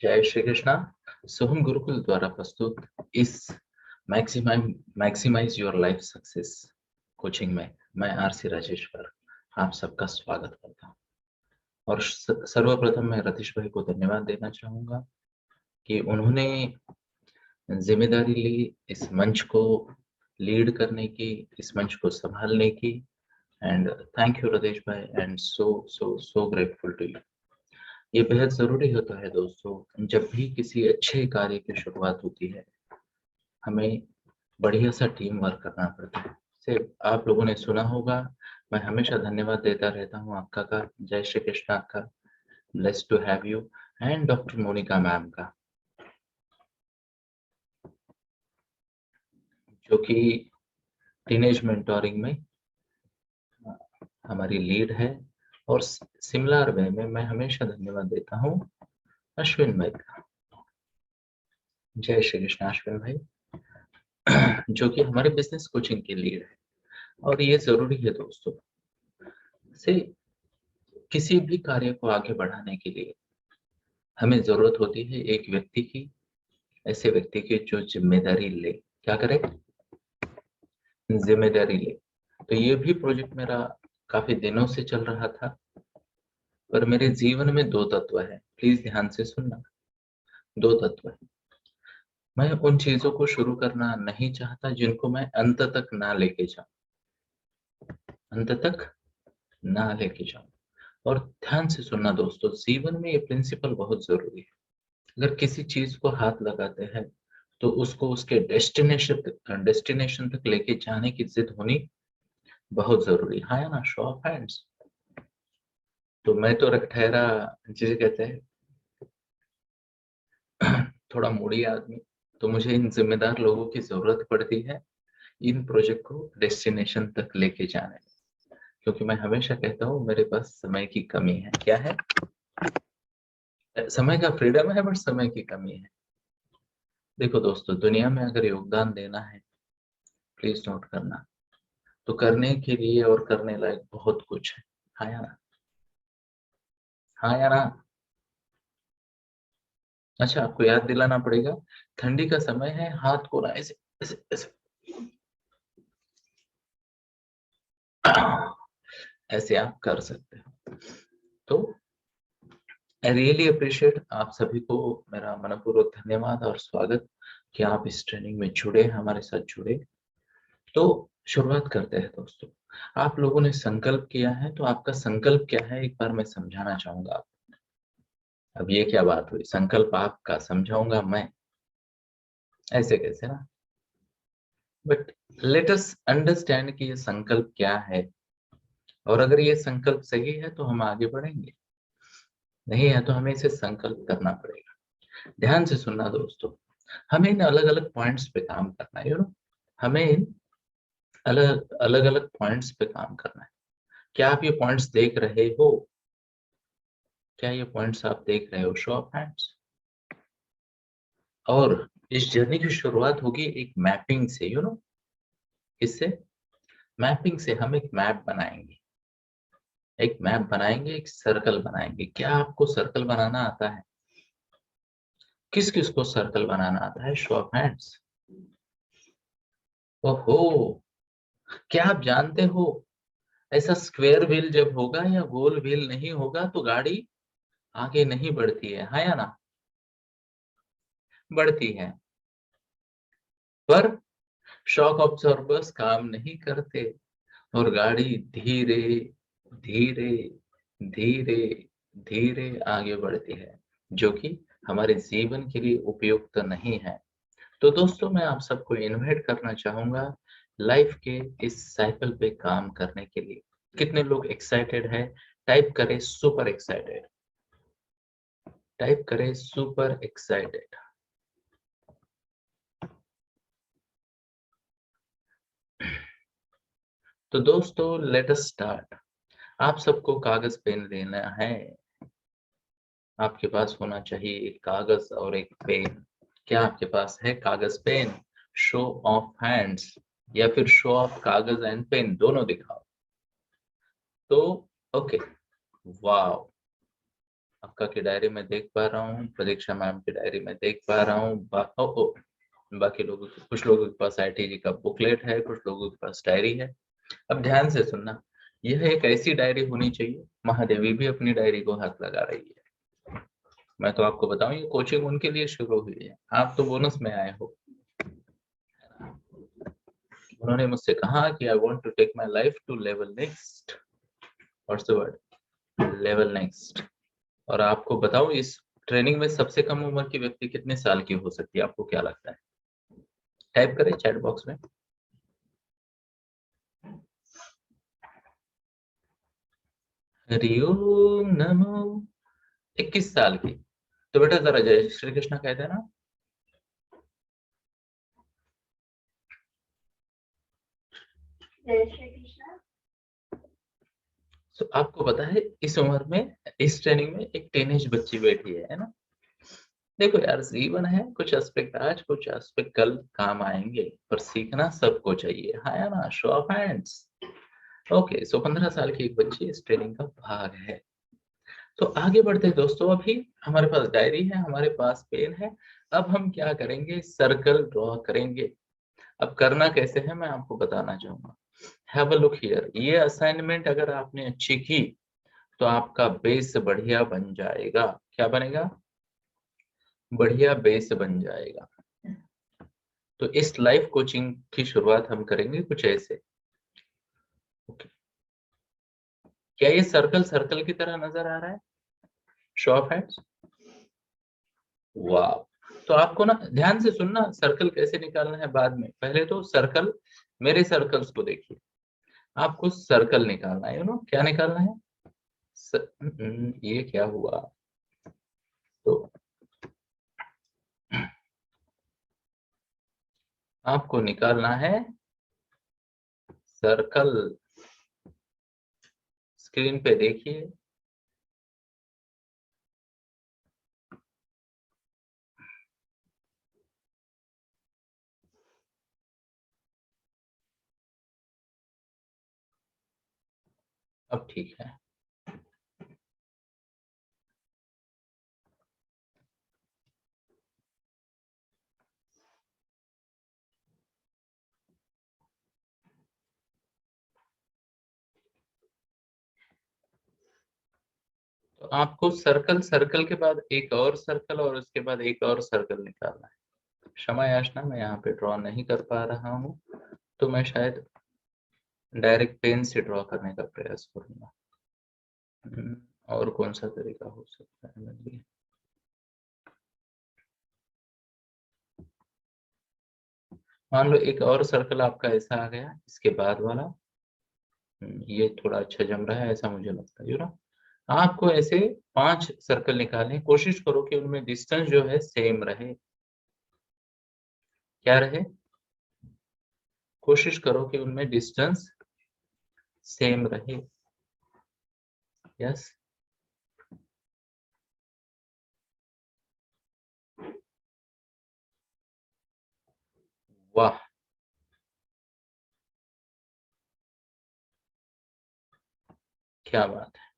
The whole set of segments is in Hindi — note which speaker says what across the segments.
Speaker 1: जय श्री कृष्णा। सोहम गुरुकुल द्वारा प्रस्तुत इस maximize your life success coaching में मैं आरसी राजेश्वर आप सबका स्वागत करता हूं। और सर्वप्रथम मैं रतीश भाई को धन्यवाद देना चाहूंगा कि उन्होंने जिम्मेदारी ली इस मंच को लीड करने की, इस मंच को संभालने की। एंड थैंक यू रतीश भाई and so grateful to you. ये बेहद जरूरी होता है दोस्तों, जब भी किसी अच्छे कार्य की शुरुआत होती है हमें बढ़िया सा टीम वर्क करना पड़ता है। सिर्फ आप लोगों ने सुना होगा, मैं हमेशा धन्यवाद देता रहता हूँ आपका का। जय श्री कृष्णा का, blessed to have you and doctor Monika ma'am का, जो कि टीनेज मेंटोरिंग में हमारी लीड है। और सिमिलर वे में मैं हमेशा धन्यवाद देता हूँ अश्विन भाई का। जय श्री कृष्ण अश्विन भाई, जो कि हमारे बिजनेस कोचिंग के लीड है। और ये जरूरी है दोस्तों, से किसी भी कार्य को आगे बढ़ाने के लिए हमें जरूरत होती है एक व्यक्ति की, ऐसे व्यक्ति की जो जिम्मेदारी ले। क्या करे? जिम्मेदारी ले। तो ये भी प्रोजेक्ट मेरा काफी दिनों से चल रहा था, पर मेरे जीवन में दो तत्व है, प्लीज ध्यान से सुनना। दो तत्व है। मैं उन चीजों को शुरू करना नहीं चाहता जिनको मैं अंत तक ना लेके जाऊं, अंत तक ना लेके जाऊं। और ध्यान से सुनना दोस्तों, जीवन में ये प्रिंसिपल बहुत जरूरी है। अगर किसी चीज को हाथ लगाते हैं तो उसको उसके डेस्टिनेशन तक लेके जाने की जिद होनी बहुत जरूरी है। हाँ या ना? Show of hands. तो मैं तो ठहरा, जिसे कहते हैं थोड़ा मूडी आदमी, तो मुझे इन जिम्मेदार लोगों की जरूरत पड़ती है इन प्रोजेक्ट को डेस्टिनेशन तक लेके जाने में। क्योंकि मैं हमेशा कहता हूँ मेरे पास समय की कमी है। क्या है? समय का फ्रीडम है बट समय की कमी है। देखो दोस्तों, दुनिया में अगर योगदान देना है, प्लीज नोट करना, तो करने के लिए और करने लायक बहुत कुछ है। हाँ या ना? हाँ या ना? अच्छा, आपको याद दिलाना पड़ेगा। ठंडी का समय है, हाथ को ना ऐसे ऐसे ऐसे ऐसे आप कर सकते हो। तो आई रियली अप्रिशिएट आप सभी को, मेरा मनपूर्वक धन्यवाद और स्वागत कि आप इस ट्रेनिंग में जुड़े, हमारे साथ जुड़े। तो शुरुआत करते हैं दोस्तों। आप लोगों ने संकल्प किया है, तो आपका संकल्प क्या है एक बार मैं समझाना चाहूंगा आप। अब ये क्या बात हुई, संकल्प आपका समझाऊंगा मैं? ऐसे कैसे ना? बट लेट अस अंडरस्टैंड कि ये संकल्प क्या है, और अगर ये संकल्प सही है तो हम आगे बढ़ेंगे, नहीं है तो हमें इसे संकल्प करना पड़ेगा। ध्यान से सुनना दोस्तों, हमें इन अलग अलग पॉइंट्स पे काम करना है। हमें इन अलग अलग अलग पॉइंट्स पे काम करना है। क्या आप ये पॉइंट्स देख रहे हो? क्या ये पॉइंट्स आप देख रहे हो? Show of hands. और इस जर्नी की शुरुआत होगी एक मैपिंग से। इससे मैपिंग से हम एक मैप बनाएंगे, एक मैप बनाएंगे, एक सर्कल बनाएंगे। क्या आपको सर्कल बनाना आता है? किस किस को सर्कल बनाना आता है? Show of hands. ओहो, क्या आप जानते हो ऐसा स्क्वायर व्हील जब होगा या गोल व्हील नहीं होगा तो गाड़ी आगे नहीं बढ़ती है। हाँ या ना? बढ़ती है, पर शॉक ऑब्जॉर्बर्स काम नहीं करते और गाड़ी धीरे धीरे धीरे धीरे आगे बढ़ती है, जो कि हमारे जीवन के लिए उपयुक्त नहीं है। तो दोस्तों, मैं आप सबको इनवाइट करना चाहूंगा लाइफ के इस साइकिल पे काम करने के लिए। कितने लोग एक्साइटेड है? टाइप करें सुपर एक्साइटेड, टाइप करें सुपर एक्साइटेड। तो दोस्तों, लेट अस स्टार्ट। आप सबको कागज पेन लेना है। आपके पास होना चाहिए एक कागज और एक पेन। क्या आपके पास है कागज पेन? शो ऑफ हैंड्स, या फिर शो ऑफ कागज एंड पेन, दोनों दिखाओ। तो ओके, वाओ, आपका की डायरी में देख पा रहा हूँ, प्रतीक्षा मैम की डायरी में देख पा रहा हूँ, बाकी लोगों के, कुछ लोगों के पास ITG का बुकलेट है, कुछ लोगों के पास डायरी है। अब ध्यान से सुनना, यह एक ऐसी डायरी होनी चाहिए, महादेवी भी अपनी डायरी को हाथ लगा रही है। मैं तो आपको बताऊं, ये कोचिंग उनके लिए शुरू हुई है, आप तो बोनस में आए हो। उन्होंने मुझसे कहा कि I want to take my life to level next. What's the word? Level next. और आपको बताऊं, इस ट्रेनिंग में सबसे कम उम्र की व्यक्ति कितने साल की हो सकती है, आपको क्या लगता है? टाइप करें चैट बॉक्स में। हरिओम नमो। 21 साल की। तो बेटा जरा जय श्री कृष्ण कहते हैं ना।
Speaker 2: जय श्री कृष्ण।
Speaker 1: तो आपको पता है, इस उम्र में, इस ट्रेनिंग में एक टीनेज बच्ची बैठी है ना। देखो यार, जीवन है, कुछ एस्पेक्ट आज, कुछ एस्पेक्ट कल काम आएंगे, पर सीखना सबको चाहिए, हाँ या ना? Show of hands. ओके, सो 15 साल की एक बच्ची इस ट्रेनिंग का भाग है। तो आगे बढ़ते हैं दोस्तों, अभी हमारे पास डायरी है, हमारे पास पेन है। अब हम क्या करेंगे? सर्कल ड्रॉ करेंगे। अब करना कैसे है मैं आपको बताना चाहूंगा। हैव अ लुक हियर, ये असाइनमेंट अगर आपने अच्छी की तो आपका बेस बढ़िया बन जाएगा। क्या बनेगा? बढ़िया बेस बन जाएगा। तो इस लाइव कोचिंग की शुरुआत हम करेंगे कुछ ऐसे। ओके, क्या ये सर्कल सर्कल की तरह नजर आ रहा है? Show of hands. वाह। तो आपको ना ध्यान से सुनना, सर्कल कैसे निकालना है बाद में, पहले तो सर्कल, मेरे सर्कल्स को देखिए। आपको सर्कल निकालना है, क्या निकालना है? ये क्या हुआ? तो आपको निकालना है सर्कल। स्क्रीन पे देखिए। अब ठीक है। तो आपको सर्कल, सर्कल के बाद एक और सर्कल और उसके बाद एक और सर्कल निकालना है। क्षमा याचना, मैं यहाँ पे ड्रॉ नहीं कर पा रहा हूँ, तो मैं शायद डायरेक्ट पेन से ड्रॉ करने का प्रयास करूंगा। और कौन सा तरीका हो सकता है मेरे लिए? मान लो एक और सर्कल आपका ऐसा आ गया, इसके बाद वाला। ये थोड़ा अच्छा जम रहा है ऐसा मुझे लगता है, ना? आपको ऐसे 5 सर्कल निकालने, कोशिश करो कि उनमें डिस्टेंस जो है सेम रहे। क्या रहे? कोशिश करो कि उनमें डिस्टेंस सेम रहे। यस। वाह, क्या बात है,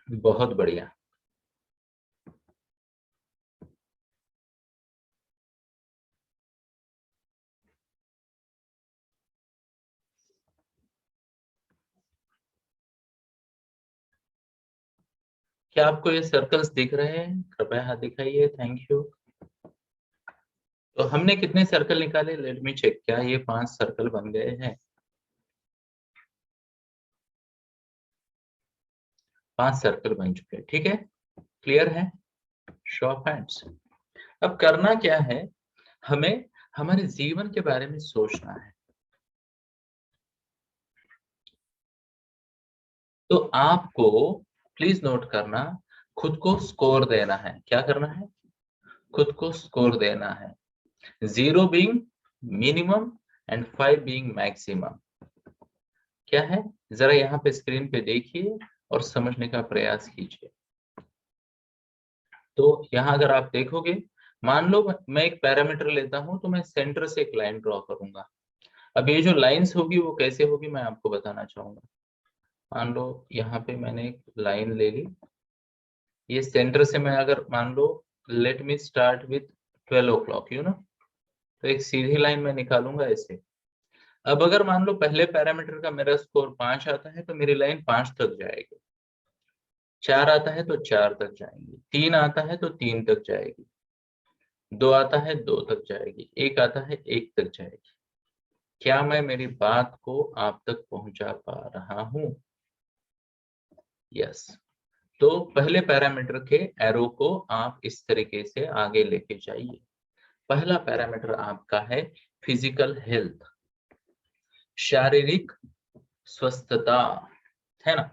Speaker 1: बहुत बढ़िया। क्या आपको ये सर्कल्स दिख रहे हैं? कृपया हाथ दिखाइए, थैंक यू। तो हमने कितने सर्कल निकाले? लेट मी चेक, क्या ये 5 सर्कल बन गए हैं? 5 सर्कल बन चुके हैं, ठीक है, क्लियर है? Show of hands. अब करना क्या है, हमें हमारे जीवन के बारे में सोचना है। तो आपको प्लीज नोट करना, खुद को स्कोर देना है। क्या करना है? खुद को स्कोर देना है। 0 being minimum and 5 being maximum. क्या है? जरा यहाँ पे स्क्रीन पे देखिए और समझने का प्रयास कीजिए। तो यहाँ अगर आप देखोगे, मान लो मैं एक पैरामीटर लेता हूं, तो मैं सेंटर से एक लाइन ड्रॉ करूंगा। अब ये जो लाइंस होगी वो कैसे होगी मैं आपको बताना चाहूंगा। मान लो यहाँ पे मैंने एक लाइन ले ली, ये सेंटर से मैं अगर मान लो let me start with 12 o'clock तो एक सीधी लाइन में निकालूंगा ऐसे। अब अगर मान लो पहले पैरामीटर का मेरा स्कोर 5 आता है तो मेरी लाइन 5 तक जाएगी, 4 आता है तो 4 तक जाएंगी, 3 आता है तो 3 तक जाएगी, 2 आता है 2 तक जाएगी, 1 आता है 1 तक जाएगी। क्या मैं मेरी बात को आप तक पहुंचा पा रहा हूं? यस। तो पहले पैरामीटर के एरो को आप इस तरीके से आगे लेके जाइए। पहला पैरामीटर आपका है फिजिकल हेल्थ, शारीरिक स्वस्थता, है ना।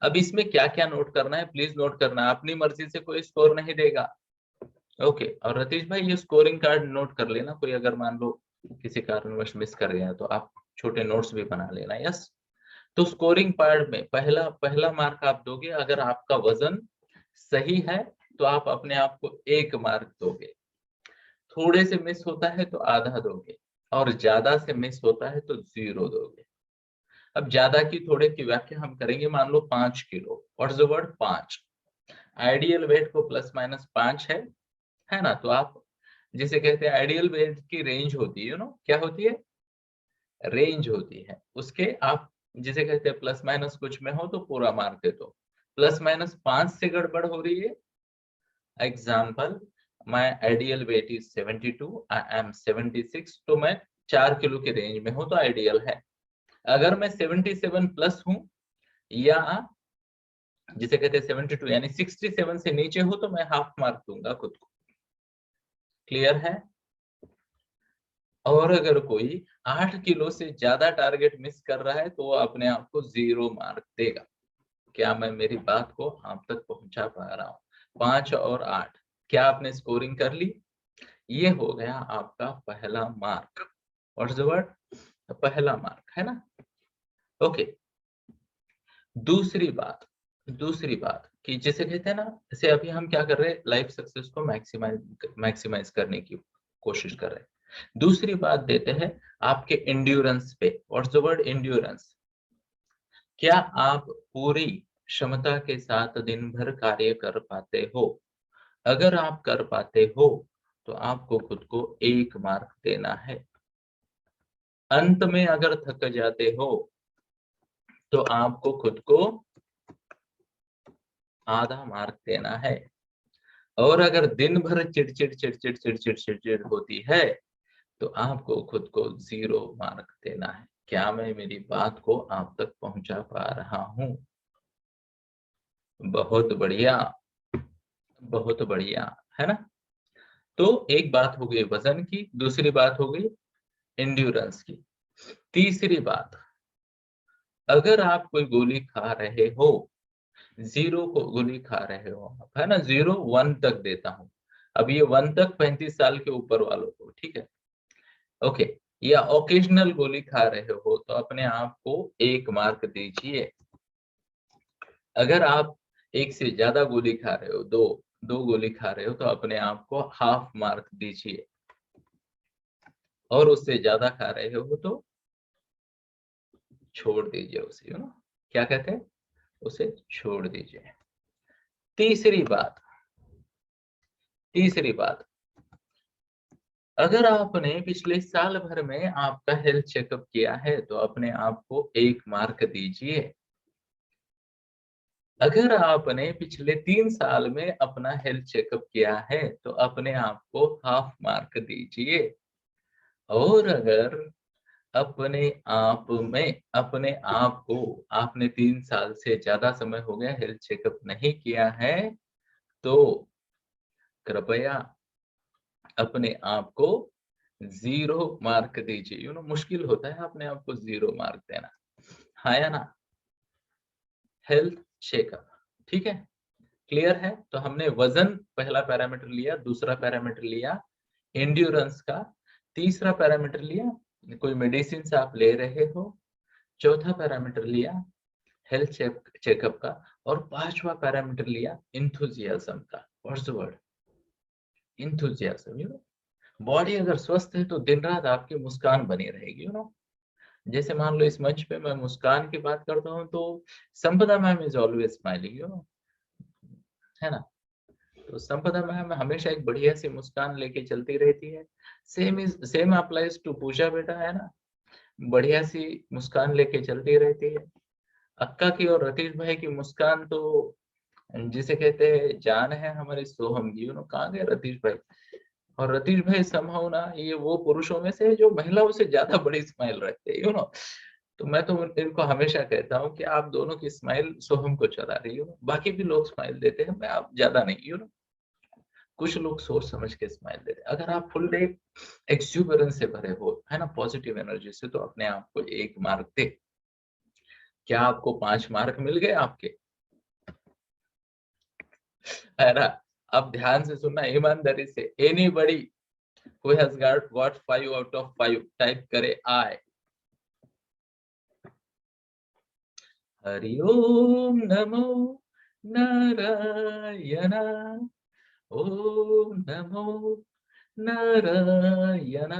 Speaker 1: अब इसमें क्या क्या नोट करना है, प्लीज नोट करना है, अपनी मर्जी से कोई स्कोर नहीं देगा। ओके, और रतीश भाई ये स्कोरिंग कार्ड नोट कर लेना, कोई अगर मान लो किसी कारणवश मिस कर गया तो आप छोटे नोट्स भी बना लेना। यस। तो स्कोरिंग पार्ट में पहला पहला मार्क आप दोगे, अगर आपका वजन सही है तो आप अपने आप को 1 मार्क दोगे, थोड़े से मिस होता है तो आधा दोगे, और ज्यादा से मिस होता है तो 0 दोगे। अब ज्यादा की थोड़े की व्याख्या हम करेंगे, मान लो 5 kilo, what's the word 5, ideal weight को प्लस माइनस 5 है ना। तो आप जिसे कहते हैं आइडियल वेट की रेंज होती है, क्या होती है, रेंज होती है उसके, आप जिसे कहते हैं प्लस माइनस कुछ में हो तो पूरा मार्क दे दो। प्लस माइनस 5 से गड़बड़ हो रही है, example my ideal weight is 72, I am 76, तो मैं 4 किलो के रेंज में हूं तो आइडियल है। अगर मैं 77 प्लस हूं या जिसे कहते हैं 72 यानी 67 से नीचे हो तो मैं हाफ मार्क दूंगा खुद को। क्लियर है। और अगर कोई 8 किलो से ज्यादा टारगेट मिस कर रहा है तो वो अपने आप को 0 मार्क देगा। क्या मैं मेरी बात को आप तक पहुंचा पा रहा हूँ? 5 और 8, क्या आपने स्कोरिंग कर ली? ये हो गया आपका पहला मार्क। What's the word? पहला मार्क, है ना। ओके। दूसरी बात कि जिसे कहते हैं ना, जैसे अभी हम क्या कर रहे हैं, लाइफ सक्सेस को मैक्सिमाइज करने की कोशिश कर रहे हैं। दूसरी बात देते हैं आपके एंड्योरेंस पे। What's the word? एंड्योरेंस। क्या आप पूरी क्षमता के साथ दिन भर कार्य कर पाते हो? अगर आप कर पाते हो तो आपको खुद को 1 मार्क देना है। अंत में अगर थक जाते हो तो आपको खुद को आधा मार्क देना है। और अगर दिन भर चिड़चिड़ चिड़चिड़ चिड़चिड़ चिड़चिड़ होती है तो आपको खुद को 0 मार्क देना है। क्या मैं मेरी बात को आप तक पहुंचा पा रहा हूं? बहुत बढ़िया, बहुत बढ़िया, है ना। तो एक बात हो गई वजन की, दूसरी बात हो गई एंड्योरेंस की। तीसरी बात, अगर आप कोई गोली खा रहे हो, 0 को गोली खा रहे हो आप, है ना, 0 1 तक देता हूं। अब ये 1 तक 35 साल के ऊपर वालों को, ठीक है। ओके। या ओकेजनल गोली खा रहे हो तो अपने आप को 1 मार्क दीजिए। अगर आप 1 से ज्यादा गोली खा रहे हो, दो गोली खा रहे हो तो अपने आप को हाफ मार्क दीजिए। और उससे ज्यादा खा रहे हो तो छोड़ दीजिए उसे, क्या कहते हैं, उसे छोड़ दीजिए। तीसरी बात, अगर आपने पिछले साल भर में आपका हेल्थ चेकअप किया है तो अपने आप को 1 मार्क दीजिए। अगर आपने पिछले 3 साल में अपना हेल्थ चेकअप किया है तो अपने आप को हाफ मार्क दीजिए। और अगर अपने आप को आपने 3 साल से ज्यादा समय हो गया हेल्थ चेकअप नहीं किया है तो कृपया अपने आप को 0 मार्क दीजिए। मुश्किल होता है अपने आप को 0 मार्क देना, हाँ या ना। हेल्थ चेकअप, ठीक है, क्लियर है। तो हमने वजन पहला पैरामीटर लिया, दूसरा पैरामीटर लिया एंड्योरेंस का, तीसरा पैरामीटर लिया कोई मेडिसिन आप ले रहे हो, चौथा पैरामीटर लिया हेल्थ चेकअप का, और 5वां पैरामीटर लिया इंथुजियाज्म का। What's the word? Enthusiasm. Body अगर स्वस्थ है तो दिन रात आपकी मुस्कान बनी रहेगी, जैसे मान लो इस मंच पे मैं मुस्कान की बात करता हूँ तो संपदा ma'am is always smiling, you know, है ना। तो संपदा मैम हमेशा एक बढ़िया सी मुस्कान लेके चलती रहती है। सेम अप्लाइज टू पूजा बेटा, है ना, बढ़िया सी मुस्कान लेके चलती रहती है। अक्का की और रतीश भाई की मुस्कान तो जिसे कहते हैं जान है हमारी सोहम की, यू नो, कहाँ गए रतीश भाई। और रतीश भाई समहाउ ना ये वो पुरुषों में से है जो महिलाओं से ज्यादा बड़ी स्माइल रखते हैं, यू नो। तो मैं तो इनको हमेशा कहता हूँ कि आप दोनों की स्माइल सोहम को चला रही हो, बाकी भी लोग स्माइल देते हैं, मैं आप ज्यादा नहीं, यू नो। कुछ लोग सोच समझ के स्माइल देते हैं। अगर आप फुल डे एक्सुबरेंस से भरे हो, है ना, पॉजिटिव एनर्जी से, तो अपने आप को 1 मार्क दे। क्या आपको 5 मार्क मिल गए आपके, है ना। अब ध्यान से सुनना ईमानदारी से। Anybody who has got 5 out of 5 type करे आई। हरि ओम नमो नारायण, ओम नमो नारायण।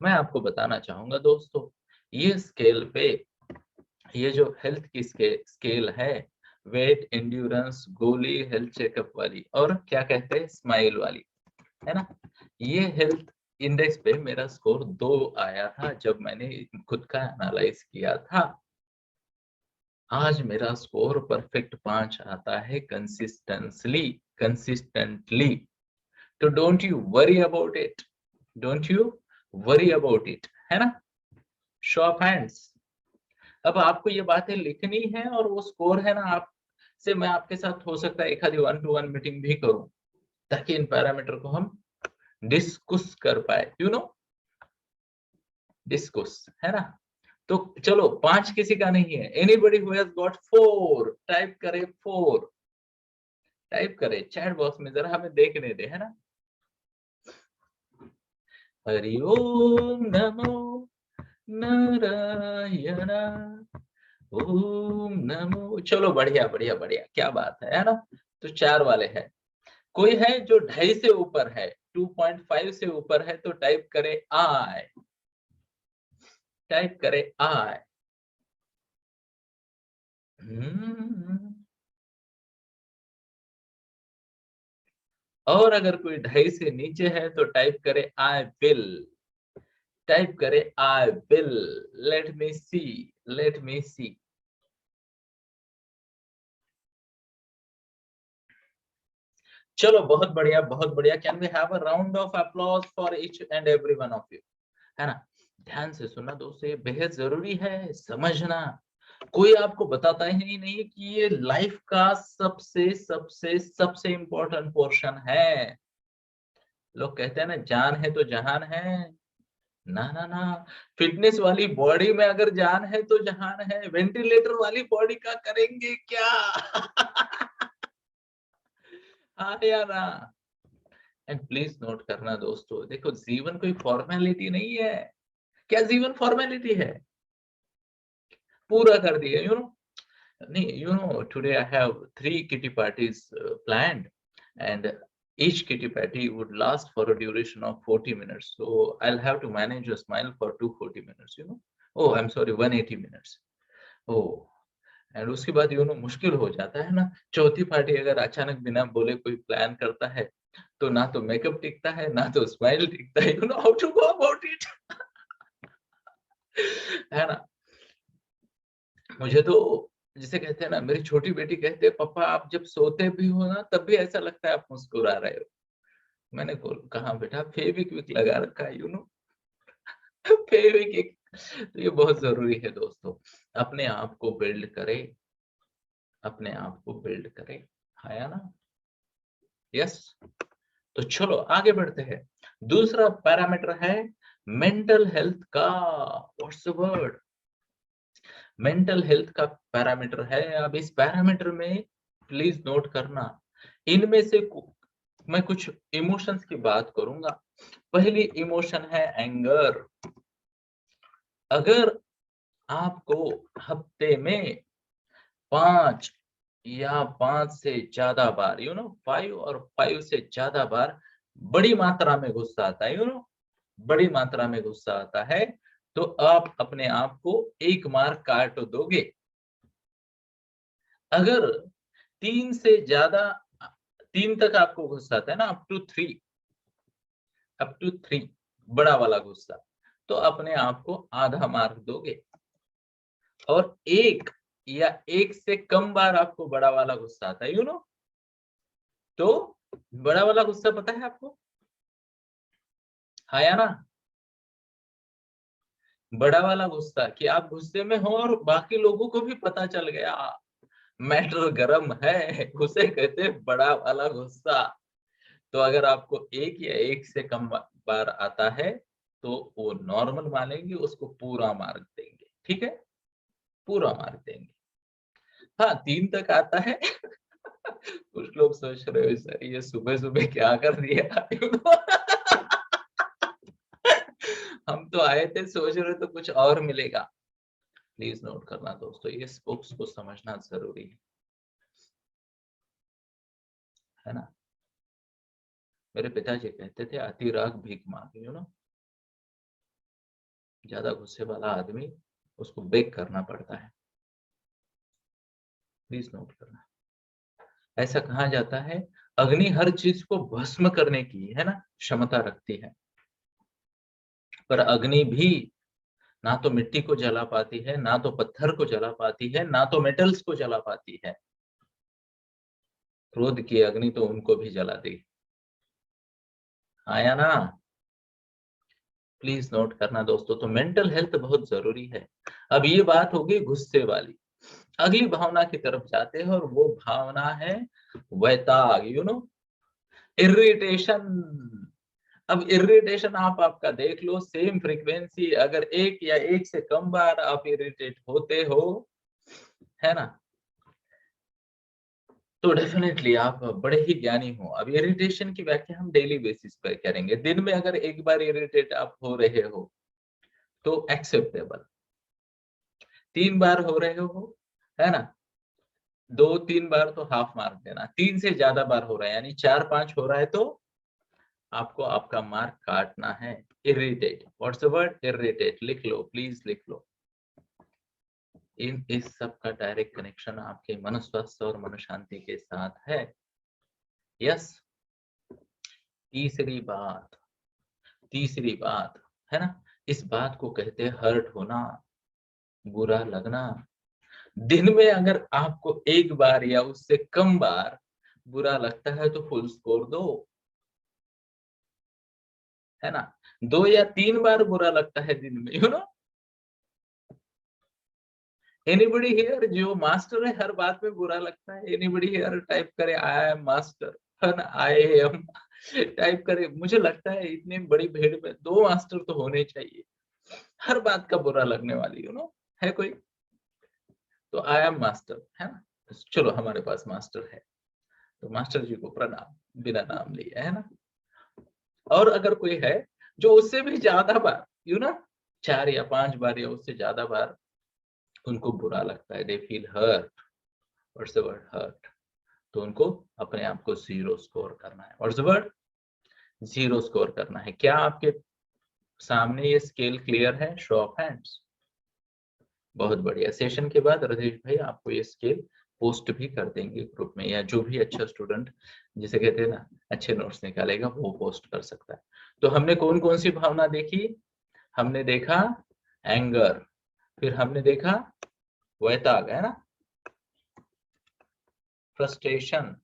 Speaker 1: मैं आपको बताना चाहूंगा दोस्तों, ये स्केल पे, ये जो हेल्थ की स्केल है, वेट, एंड्योरेंस, गोली, हेल्थ चेकअप वाली, और क्या कहते हैं स्माइल वाली, है ना। ये हेल्थ इंडेक्स पे मेरा स्कोर 2 आया था जब मैंने खुद का एनालाइज किया था। आज मेरा स्कोर परफेक्ट 5 आता है कंसिस्टेंटली। तो don't you worry about it, don't you worry about it, है ना। Show of hands. अब आपको ये बातें लिखनी है और वो स्कोर है ना, आप से मैं आपके साथ हो सकता है एक आधी 1-to-1 मीटिंग भी करूं, ताकि इन पैरामीटर को हम डिस्कस कर पाए, यू नो, डिस्कस, है ना। तो चलो 5 किसी का नहीं है। Anybody who has got 4 type करे 4, टाइप करे चैट बॉक्स में, जरा हमें देखने दे, है ना। हरि ओम नमो नारायण, ओम नमो। चलो बढ़िया बढ़िया बढ़िया, क्या बात है ना। तो 4 वाले हैं। कोई है जो 2.5 से ऊपर है, 2.5 से ऊपर है, तो टाइप करे आई, टाइप करे आई। और अगर कोई 2.5 से नीचे है तो टाइप करे आई विल, टाइप करे I will. Let me see, let me see. चलो बहुत बढ़िया बहुत बढ़िया। Can we have a round of applause for each and every one of you, है ना। ध्यान से सुनना दोस्तों, ये बेहद जरूरी है समझना। कोई आपको बताता ही नहीं कि ये लाइफ का सबसे सबसे सबसे इंपॉर्टेंट पोर्शन है। लोग कहते हैं ना जान है तो जहान है, ना ना ना। फिटनेस वाली बॉडी में अगर जान है तो जहान है, वेंटिलेटर वाली बॉडी का करेंगे क्या। हाँ या ना। एंड प्लीज नोट करना दोस्तों, देखो जीवन कोई फॉर्मेलिटी नहीं है। क्या जीवन फॉर्मेलिटी है, पूरा कर दिया, यू नो। नहीं, you know, today I have 3 kitty parties planned, and each kitty party would last for a duration of 40 minutes. So I'll have to manage a smile for 240 minutes, you know. Oh, I'm sorry, 180 minutes. Oh, and उसके बाद यू नो मुश्किल हो जाता है ना। चौथी पार्टी अगर अचानक बिना बोले कोई प्लान करता है, तो ना तो मेकअप टिकता है ना तो स्माइल टिकता है, you know how to go about it. है ना। मुझे तो, जिसे कहते हैं ना, मेरी छोटी बेटी कहते हैं पापा आप जब सोते भी हो ना तब भी ऐसा लगता है आप मुस्कुरा रहे हो। मैंने कहा बेटा फेविक्विक लगा रखा है, यू नो। फेविक्विक। तो ये बहुत जरूरी है दोस्तों। अपने आप को बिल्ड करें, अपने आप को बिल्ड करें, है ना। यस। तो चलो आगे बढ़ते हैं। दूसरा पैरामीटर है मेंटल हेल्थ का। What's the word, mental health का पैरामीटर है। अब इस पैरामीटर में प्लीज नोट करना, इनमें से मैं कुछ इमोशंस की बात करूंगा। पहली इमोशन है एंगर। अगर आपको हफ्ते में 5 या 5 से ज्यादा बार, यू नो 5 और 5 से ज्यादा बार बड़ी मात्रा में गुस्सा आता है, यू नो, बड़ी मात्रा में गुस्सा आता है, तो आप अपने आप को 1 मार्क काट दोगे। अगर 3 से ज्यादा, 3 तक आपको गुस्सा आता है ना, अप टू 3 बड़ा वाला गुस्सा, तो अपने आप को आधा मार्क दोगे। और 1 या 1 से कम बार आपको बड़ा वाला गुस्सा आता है, तो बड़ा वाला गुस्सा पता है आपको, हाँ या ना? बड़ा वाला गुस्सा कि आप गुस्से में हो और बाकी लोगों को भी पता चल गया मैटर गरम है, उसे कहते हैं बड़ा वाला गुस्सा। तो अगर आपको 1 या 1 से कम बार आता है तो वो नॉर्मल मानेंगे, उसको पूरा मार्क देंगे, ठीक है, पूरा मार्क देंगे। हाँ, 3 तक आता है कुछ लोग सोच रहे हो सर ये सुबह सुबह क्या कर दिया हम तो आए थे सोच रहे तो कुछ और मिलेगा। प्लीज नोट करना दोस्तों, इस बुक्स को समझना जरूरी है ना। मेरे पिताजी कहते थे अति राग भीख मांगे, ज्यादा गुस्से वाला आदमी उसको बेक करना पड़ता है। प्लीज नोट करना। ऐसा कहा जाता है अग्नि हर चीज को भस्म करने की, है ना, क्षमता रखती है, पर अग्नि भी ना तो मिट्टी को जला पाती है, ना तो पत्थर को जला पाती है, ना तो मेटल्स को जला पाती है। क्रोध की अग्नि तो उनको भी जला दी, आया ना। प्लीज नोट करना दोस्तों। तो मेंटल हेल्थ बहुत जरूरी है। अब ये बात होगी गुस्से वाली। अगली भावना की तरफ जाते हैं और वो भावना है वैताग, इरिटेशन। अब इरिटेशन आप आपका देख लो, सेम फ्रीक्वेंसी, अगर 1 या 1 से कम बार आप इरिटेट होते हो, है ना, तो डेफिनेटली आप बड़े ही ज्ञानी हो। अब इरिटेशन की व्याख्या हम डेली बेसिस पर करेंगे। दिन में अगर 1 बार इरिटेट आप हो रहे हो तो एक्सेप्टेबल, 3 बार हो रहे हो, है ना, 2-3 बार तो हाफ मार्क देना, 3 से ज्यादा बार हो रहा है यानी 4-5 हो रहा है तो आपको आपका मार्क काटना है। Irritate, what's the word, irritate, लिख लो प्लीज, लिख लो। इस सब का डायरेक्ट कनेक्शन आपके मन स्वास्थ्य और मन शांति के साथ है। यस। तीसरी बात, है ना, इस बात को कहते हैं हर्ट होना, बुरा लगना। दिन में अगर आपको 1 बार या उससे कम बार बुरा लगता है तो फुल स्कोर दो, है ना। 2 या 3 बार बुरा लगता है दिन में, एनीबडी हियर जो मास्टर है, हर बात में बुरा लगता है? एनीबडी हियर टाइप करे आई एम मास्टर, है ना, आई एम टाइप करे। मुझे लगता है इतनी बड़ी भीड़ में 2 मास्टर तो होने चाहिए, हर बात का बुरा लगने वाली, है कोई? तो आई एम मास्टर, है ना। चलो हमारे पास मास्टर है, तो मास्टर जी को प्रणाम, बिना नाम लिए, है ना। और अगर कोई है जो उससे भी ज्यादा बार, 4 या 5 बार या उससे ज्यादा बार उनको बुरा लगता है, they feel hurt, what's the word, hurt, तो उनको अपने आप को 0 स्कोर करना है। व्हाट्स द वर्ड, 0 स्कोर करना है। क्या आपके सामने ये स्केल क्लियर है? Show of hands. बहुत बढ़िया। सेशन के बाद रजेश भाई आपको ये स्केल पोस्ट भी कर देंगे ग्रुप में, या जो भी अच्छा स्टूडेंट जिसे कहते हैं ना अच्छे नोट्स निकालेगा वो पोस्ट कर सकता है। तो हमने कौन कौन सी भावना देखी? हमने देखा एंगर, फिर हमने देखा वैताग, है ना, फ्रस्ट्रेशन,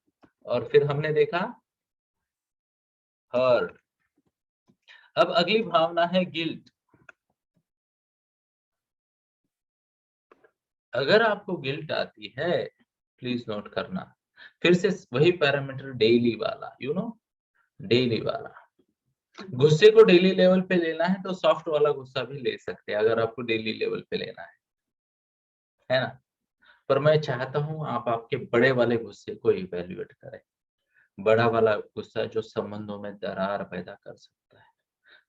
Speaker 1: और फिर हमने देखा हर्ट। अब अगली भावना है गिल्ट। अगर आपको गिल्ट आती है, प्लीज नोट करना, फिर से वही पैरामीटर डेली वाला, डेली वाला। गुस्से को डेली लेवल पे लेना है तो सॉफ्ट वाला गुस्सा भी ले सकते हैं अगर आपको डेली लेवल पे लेना है ना। पर मैं चाहता हूं आप आपके बड़े वाले गुस्से को इवेल्युएट करें। बड़ा वाला गुस्सा जो संबंधों में दरार पैदा कर सकता है,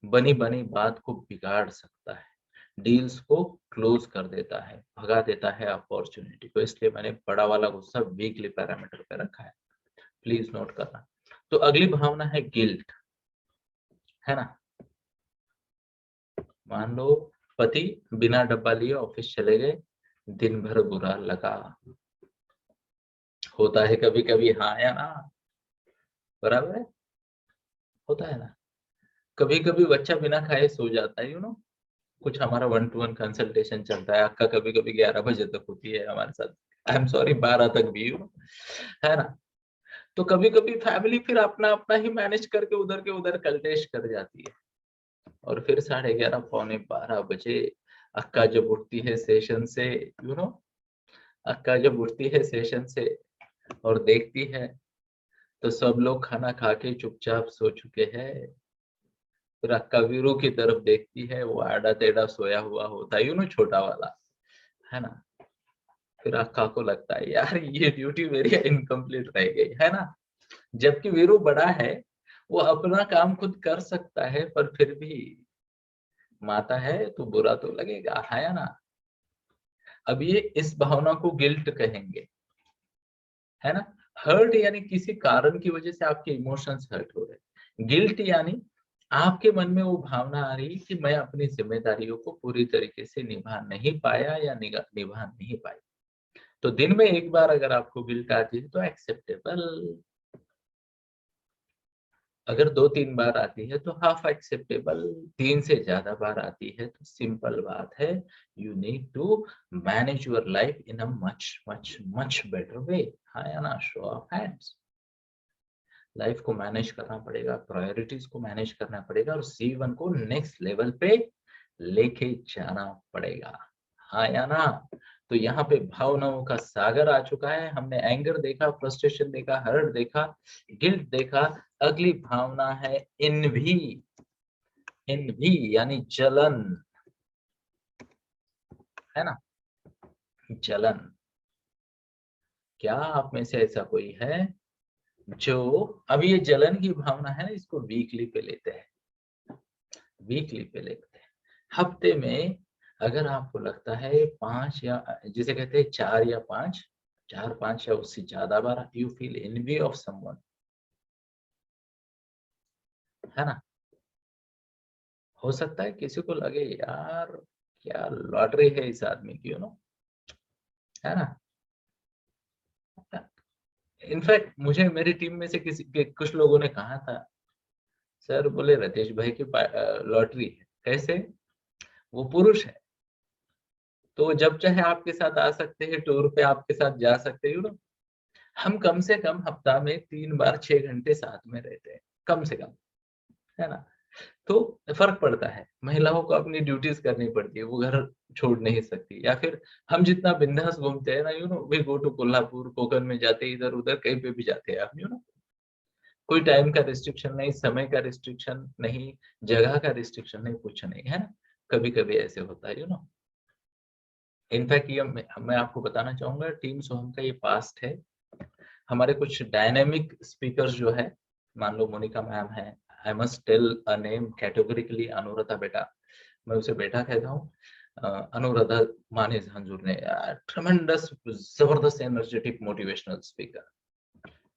Speaker 1: बनी बनी बात को बिगाड़ सकता है, डील्स को क्लोज कर देता है, भगा देता है अपॉर्चुनिटी को। इसलिए मैंने बड़ा वाला गुस्सा वीकली पैरामीटर पे रखा है, प्लीज नोट करना। तो अगली भावना है गिल्ट, है ना। मान लो पति बिना डब्बा लिए ऑफिस चले गए, दिन भर बुरा लगा। होता है कभी कभी, हाँ या ना? बराबर है, होता है ना? कभी कभी बच्चा बिना खाए सो जाता है, कुछ हमारा 1-to-1 कंसल्टेशन चलता है, अक्का कभी कभी 11 बजे तक होती है हमारे साथ, आई एम सॉरी 12 तक भी, है ना? तो कभी कभी फैमिली फिर अपना अपना ही मैनेज करके उधर के उधर कल्टेश कर जाती है, और फिर 11:30 पौने 12 बजे अक्का जब उठती है सेशन से, अक्का जब उठती है सेशन से और देखती है तो सब लोग खाना खा के चुपचाप सो चुके हैं। फिर अक्का वीरू की तरफ देखती है, वो आड़ा टेढ़ा सोया हुआ होता है, छोटा वाला, है ना? फिर अक्का को लगता है यार ये ड्यूटी मेरी इनकम्प्लीट रह गई, है ना? जबकि वीरू बड़ा है, वो अपना काम खुद कर सकता है, पर फिर भी माता है तो बुरा तो लगेगा, है ना? अब ये इस भावना को गिल्ट कहेंगे, है ना? हर्ट यानी किसी कारण की वजह से आपके इमोशंस हर्ट हो रहे। गिल्ट यानी आपके मन में वो भावना आ रही कि मैं अपनी जिम्मेदारियों को पूरी तरीके से निभा नहीं पाया या निभा नहीं पाई। तो दिन में एक बार अगर आपको गिल्ट आती है तो एक्सेप्टेबल, अगर 2-3 बार आती है तो हाफ एक्सेप्टेबल, 3 से ज्यादा बार आती है तो सिंपल बात है, you need to manage your life in a much much much better way. हाँ या ना? Show of hands. लाइफ को मैनेज करना पड़ेगा, प्रायोरिटीज को मैनेज करना पड़ेगा, और जीवन को नेक्स्ट लेवल पे लेके जाना पड़ेगा। हाँ या ना? तो यहाँ पे भावनाओं का सागर आ चुका है। हमने एंगर देखा, फ्रस्ट्रेशन देखा, हर्ट देखा, गिल्ट देखा। अगली भावना है इन्वी। इन्वी यानी जलन, है ना? जलन। क्या आप में से ऐसा कोई है जो, अभी ये जलन की भावना है ना, इसको वीकली पे लेते हैं, वीकली पे लेते हैं। हफ्ते में अगर आपको लगता है 5 या जिसे कहते हैं 4 या 5, 4-5 या उससे ज्यादा बार you feel envy of someone, है ना? हो सकता है किसी को लगे यार क्या लॉटरी है इस आदमी की, है ना? इनफैक्ट मुझे मेरी टीम में से कुछ लोगों ने कहा था, सर बोले रतेश भाई की लॉटरी है। कैसे? वो पुरुष है तो जब चाहे आपके साथ आ सकते हैं, टूर पे आपके साथ जा सकते हैं, हम कम से कम हफ्ता में 3 बार 6 घंटे साथ में रहते हैं, कम से कम, है ना? तो फर्क पड़ता है, महिलाओं को अपनी ड्यूटीज करनी पड़ती है, वो घर छोड़ नहीं सकती। या फिर हम जितना बिंदास घूमते हैं ना, we go to Kolhapur, Konkan में जाते, इधर उधर कहीं पे भी जाते हैं आप, कोई टाइम का रिस्ट्रिक्शन नहीं, समय का रिस्ट्रिक्शन नहीं, जगह का रिस्ट्रिक्शन नहीं, कुछ नहीं, है ना? कभी कभी ऐसे होता है, इनफैक्ट ये मैं आपको बताना चाहूंगा, टीम सोहम का ये पास्ट है। हमारे कुछ डायनेमिक स्पीकर्स जो है, मान लो मोनिका मैम है, I must tell a name categorically, Anuradha बेटा, मैं उसे बेटा कहता हूँ। अनुराधा माने हंजूर ने, ट्रेमेंडस जबरदस्त एनर्जेटिक मोटिवेशनल स्पीकर,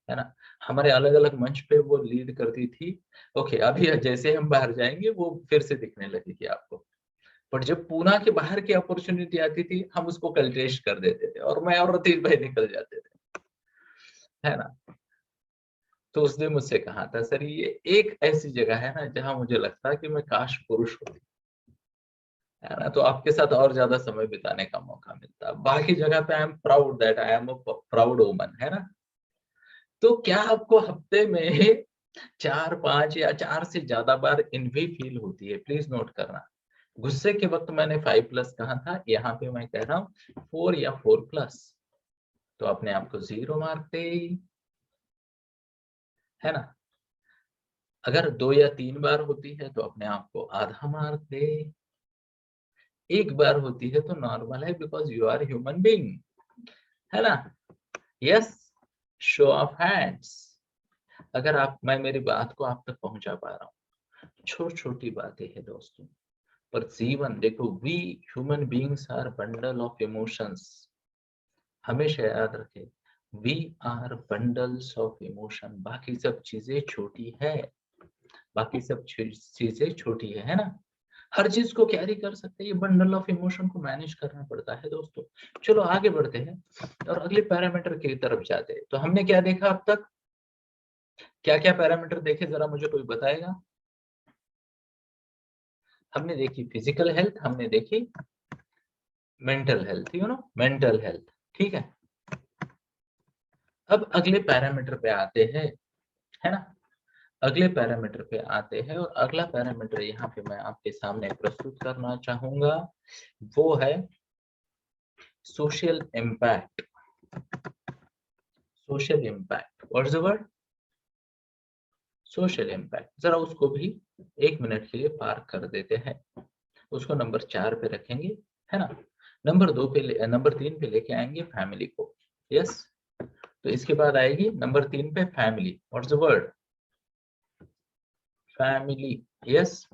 Speaker 1: है ना? हमारे अलग अलग मंच पे वो लीड करती थी। ओके, अभी जैसे हम बाहर जाएंगे वो फिर से दिखने लगेगी आपको, बट जब पूना के बाहर की अपॉर्चुनिटी आती थी हम उसको कल्टेश कर देते थे, और मैं और रतीश भाई निकल जाते थे, है ना? तो उसने मुझसे कहा था, सर ये एक ऐसी जगह है ना जहां मुझे लगता है कि मैं काश पुरुष होती, है ना? तो आपके साथ और ज्यादा समय बिताने का मौका मिलता। बाकी जगह पे I am proud that I am a proud woman, है ना? तो क्या आपको हफ्ते में 4-5 या 4 से ज्यादा बार इन्वी फील होती है? प्लीज नोट करना। गुस्से के वक्त मैंने 5+ कहा था, यहाँ पे मैं कह रहा हूँ 4 या 4+। तो अपने आप को 0 मार्क दे, है ना? अगर 2 या 3 बार होती है तो अपने आप को आधा मार्क दे, एक बार होती है तो नॉर्मल है, because you are human being, है ना? Yes, show of hands. अगर आप, मैं मेरी बात को आप तक पहुंचा पा रहा हूँ, छोटी छोटी बातें हैं दोस्तों, पर जीवन देखो, we human beings are bundle of emotions. हमेशा याद रखें, we are bundles of emotion. बाकी सब चीजें छोटी है, बाकी सब चीजें छोटी है ना? हर चीज को कैरी कर सकते हैं, ये बंडल ऑफ इमोशन को मैनेज करना पड़ता है दोस्तों। चलो आगे बढ़ते हैं और अगले पैरामीटर की तरफ जाते हैं। तो हमने क्या देखा अब तक, क्या क्या पैरामीटर देखे, जरा मुझे कोई बताएगा। हमने देखी फिजिकल हेल्थ, हमने देखी मेंटल हेल्थ, मेंटल हेल्थ, ठीक है। अब अगले पैरामीटर पे आते हैं, है ना, अगले पैरामीटर पे आते हैं और अगला पैरामीटर यहाँ पे मैं आपके सामने प्रस्तुत करना चाहूंगा, वो है social impact. Social impact, what's the word, social impact. जरा उसको भी 1 मिनट के लिए पार कर देते हैं, उसको नंबर 4 पे रखेंगे, है ना। नंबर 3 पे लेके आएंगे फैमिली को, यस। तो इसके बाद आएगी नंबर 3 पे family, what's the word, family, yes.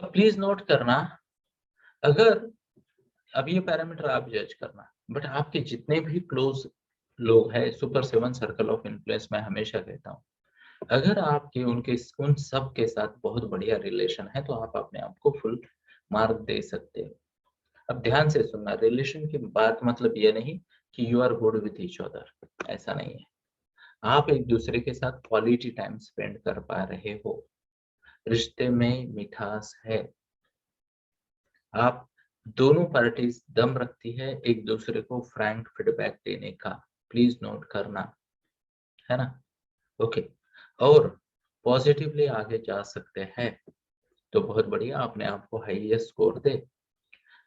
Speaker 1: Please note करना, अगर अब ये पैरामीटर आप जज करना, बट आपके जितने भी क्लोज लोग हैं, सुपर 7 सर्कल ऑफ इन्फ्लुएंस मैं हमेशा कहता हूँ, अगर आपके उनके उन सब के साथ बहुत बढ़िया रिलेशन है तो आप अपने आप को फुल मार्क दे सकते हो। अब ध्यान से सुनना, रिलेशन की बात मतलब ये नहीं कि you are good with each other, ऐसा नहीं है। आप एक दूसरे के साथ क्वालिटी टाइम स्पेंड कर पा रहे हो, रिश्ते में मिठास है, आप दोनों पार्टीज दम रखती है एक दूसरे को फ्रैंक फीडबैक देने का, प्लीज नोट करना, है ना, ओके। और पॉजिटिवली आगे जा सकते हैं तो बहुत बढ़िया, अपने आप को हाईएस्ट स्कोर दे।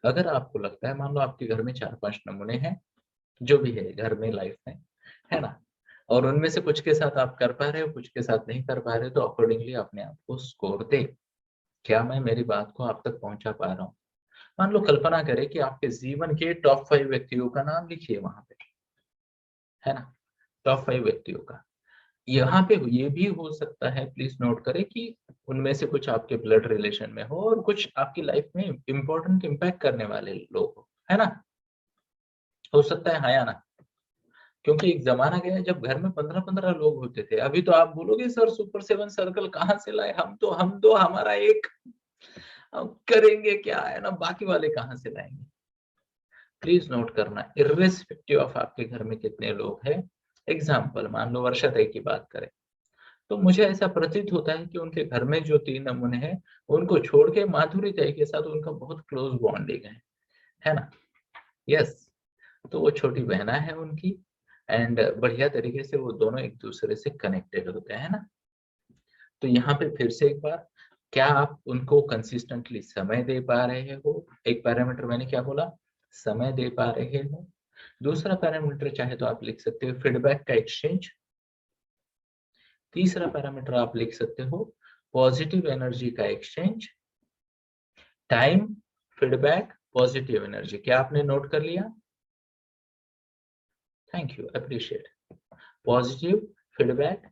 Speaker 1: अगर आपको लगता है, मान लो आपके घर में 4-5 नमूने हैं, जो भी है घर में लाइफ में, है ना, और उनमें से कुछ के साथ आप कर पा रहे हो, कुछ के साथ नहीं कर पा रहे हो, तो अकॉर्डिंगली अपने आप को स्कोर दे। क्या मैं मेरी बात को आप तक पहुंचा पा रहा हूँ। मान लो कल्पना करें कि आपके जीवन के टॉप 5 व्यक्तियों का नाम लिखिए वहां पे, है ना, टॉप 5 व्यक्तियों का। यहाँ पे ये भी हो सकता है, प्लीज नोट करें कि उनमें से कुछ आपके ब्लड रिलेशन में हो और कुछ आपकी लाइफ में इंपॉर्टेंट इम्पैक्ट करने वाले लोग हो, है ना, हो सकता है, हाँ या ना। क्योंकि एक जमाना गया जब घर में 15-15 लोग होते थे। अभी तो आप बोलोगे सर सुपर 7 सर्कल कहाँ से लाए, हम तो हमारा एक, हम करेंगे क्या, है ना, बाकी वाले कहाँ से लाएंगे। प्लीज नोट करना, इर्रेस्पेक्टिव ऑफ आपके घर में कितने लोग हैं। एग्जाम्पल मान लो वर्षा ताई की बात करें, तो मुझे ऐसा प्रतीत होता है कि उनके घर में जो 3 नमूने हैं, उनको छोड़ के माधुरी ताई के साथ उनका बहुत क्लोज बॉन्डिंग है ना, यस। तो वो छोटी बहना है उनकी, एंड बढ़िया तरीके से वो दोनों एक दूसरे से कनेक्टेड होते हैं ना। तो यहाँ पे फिर से एक बार, क्या आप उनको कंसिस्टेंटली समय दे पा रहे हो, एक पैरामीटर मैंने क्या बोला, समय दे पा रहे हो। दूसरा पैरामीटर चाहे तो आप लिख सकते हो फीडबैक का एक्सचेंज। तीसरा पैरामीटर आप लिख सकते हो पॉजिटिव एनर्जी का exchange. Time, feedback, positive energy, क्या आपने नोट कर लिया, thank you, appreciate. Positive feedback,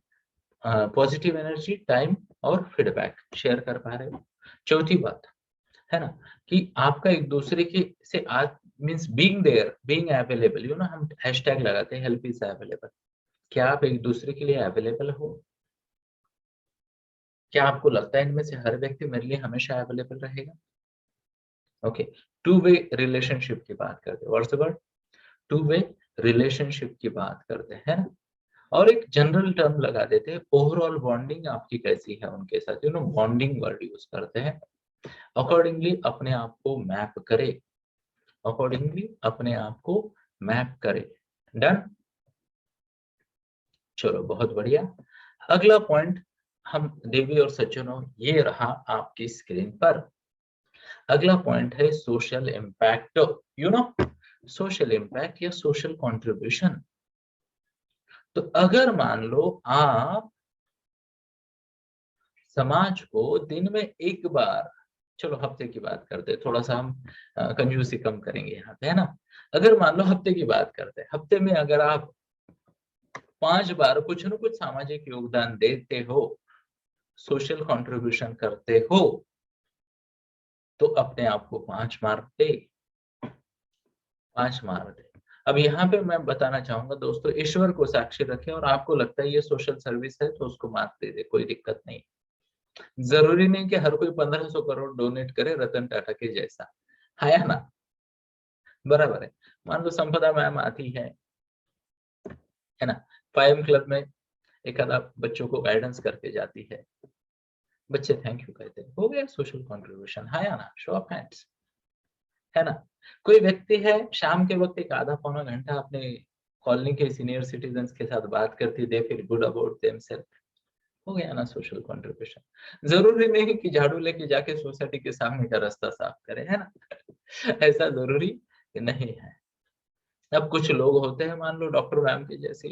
Speaker 1: positive energy, time और फीडबैक शेयर कर पा रहे हो। चौथी बात है ना, कि आपका एक दूसरे के से आज means being there, being available, हम हैशटैग लगाते हैं हेल्प इज अवेलेबल। क्या आप एक दूसरे के लिए अवेलेबल हो, क्या आपको लगता है इनमें से हर व्यक्ति मेरे लिए हमेशा अवेलेबल रहेगा, ओके। टू वे रिलेशनशिप की बात करते हैं, what's the word, two way relationship की बात करते हैं ना। और एक जनरल टर्म लगा देते हैं, ओवरऑल बॉन्डिंग आपकी कैसी है उनके साथ, बॉन्डिंग वर्ड यूज करते हैं। अकॉर्डिंगली अपने आप को मैप करे, अकॉर्डिंगली अपने आप को मैप करे, डन। चलो बहुत बढ़िया। अगला पॉइंट हम देवी और सज्जनों, ये रहा आपकी स्क्रीन पर। अगला पॉइंट है सोशल इम्पैक्ट, सोशल इम्पैक्ट या सोशल कंट्रीब्यूशन। तो अगर मान लो आप समाज को दिन में एक बार, चलो हफ्ते की बात करते हैं, थोड़ा सा हम कंजूसी कम करेंगे यहाँ पे, है ना। अगर मान लो हफ्ते की बात करते हैं, हफ्ते में अगर आप 5 बार कुछ न कुछ सामाजिक योगदान देते हो, सोशल कंट्रीब्यूशन करते हो, तो अपने आप को 5 मार्क दे, 5 मार्क दे। अब यहाँ पे मैं बताना चाहूंगा दोस्तों, ईश्वर को साक्षी रखें और आपको लगता है ये सोशल सर्विस है तो उसको मार्क दे दे, कोई दिक्कत नहीं। जरूरी नहीं कि हर कोई 1500 करोड़ डोनेट करे रतन टाटा के जैसा, है या ना? बराबर है। मान लो संपदा मैम आती है ना, फाइव क्लब में एक आधा बच्चों को गाइडेंस करके जाती है, बच्चे थैंक यू कहते हैं, हो गया सोशल कंट्रीब्यूशन, है या ना? शो ऑफ हैंड्स, है ना? कोई व्यक्ति है शाम के वक्त एक आधा पौना घंटा अपने कॉलोनी के सीनियर सिटीजन के साथ बात करती, they feel good about themself, हो गया ना सोशल कंट्रीब्यूशन। जरूरी नहीं कि झाड़ू लेके जाके सोसाइटी के सामने का रास्ता साफ करे, है ना? ऐसा जरूरी नहीं है। अब कुछ लोग होते हैं, मान लो डॉक्टर मैम के जैसे,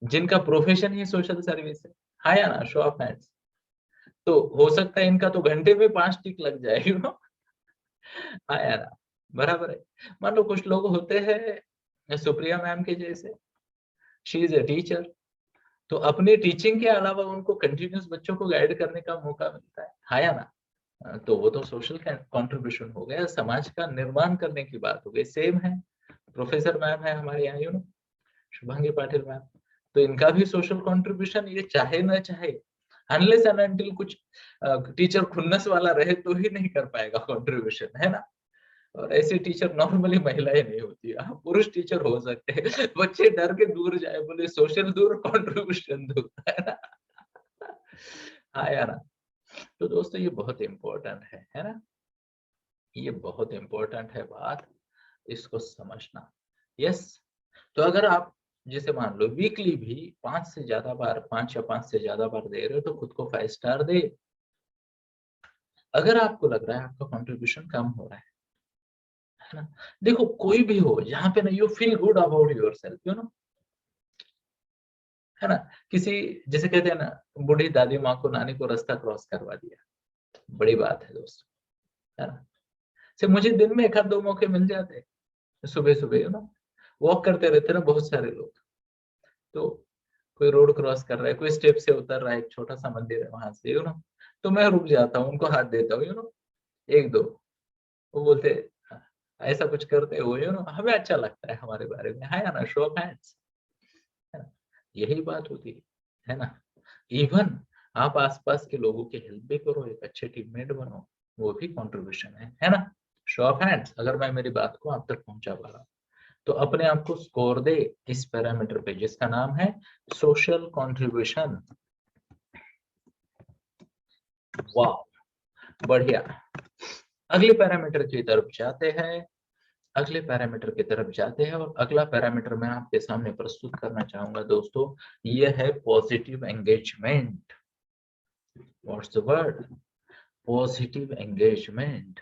Speaker 1: जिनका प्रोफेशन ही सोशल सर्विस है या ना? Show of hands. तो हो सकता है इनका तो घंटे में 5 टिक लग जाए, हाँ यार, बराबर है। मान लो कुछ लोग होते हैं सुप्रिया मैम के जैसे, शी इज ए टीचर, तो अपनी टीचिंग के अलावा उनको कंटिन्यूस बच्चों को गाइड करने का मौका मिलता है या ना? तो वो तो सोशल कंट्रीब्यूशन हो गया, समाज का निर्माण करने की बात हो गई। सेम है, प्रोफेसर मैम है हमारे यहाँ, शुभांगी पाटिल मैम, तो इनका भी सोशल कंट्रीब्यूशन, ये चाहे ना चाहे, अनलेस एंड अनटिल कुछ टीचर खुन्नस वाला रहे तो ही नहीं कर पाएगा कंट्रीब्यूशन, है ना? और ऐसे टीचर नॉर्मली महिलाएं नहीं होती, हाँ पुरुष टीचर हो सकते हैं। बच्चे डर के दूर जाए, बोले सोशल दूर कंट्रीब्यूशन दूर, है ना? हाँ यार, तो दोस्तों ये बहुत इंपॉर्टेंट है ना? ये बहुत इंपॉर्टेंट है बात, इसको समझना। यस, तो अगर आप जैसे मान लो वीकली भी 5 से ज्यादा बार, 5 या 5 से ज्यादा बार दे रहे हो तो खुद को 5 स्टार दे। अगर आपको लग रहा है आपका कंट्रीब्यूशन कम हो रहा है ना? देखो कोई भी हो जहाँ पे ना you feel good about yourself, है ना? किसी, जैसे कहते हैं ना, बूढ़ी दादी माँ को, नानी को रास्ता क्रॉस करवा दिया, बड़ी बात है दोस्तों, है ना? सिर्फ मुझे दिन में 1-2 मौके मिल जाते, सुबह सुबह वॉक करते रहते ना बहुत सारे लोग, तो कोई रोड क्रॉस कर रहा है, कोई स्टेप से उतर रहा है, एक छोटा सा मंदिर है वहां से, तो मैं रुक जाता हूँ, उनको हाथ देता हूँ, एक दो, वो बोलते "हाँ, ऐसा कुछ करते हो, हमें अच्छा लगता है हमारे बारे में, है ना? शो ऑफ हैंड्स, है ना? यही बात होती है ना? इवन आप आसपास के लोगों की हेल्प भी करो, एक अच्छे टीममेट बनो, वो भी कंट्रीब्यूशन है ना? Show of hands. अगर मैं मेरी बात को आप तक पहुंचा पा रहा हूँ तो अपने आप को स्कोर दे इस पैरामीटर पे जिसका नाम है सोशल कंट्रीब्यूशन। वाह, बढ़िया। अगले पैरामीटर की तरफ जाते हैं, अगले पैरामीटर की तरफ जाते हैं और अगला पैरामीटर मैं आपके सामने प्रस्तुत करना चाहूंगा दोस्तों, ये है positive engagement. What's the word? Positive engagement.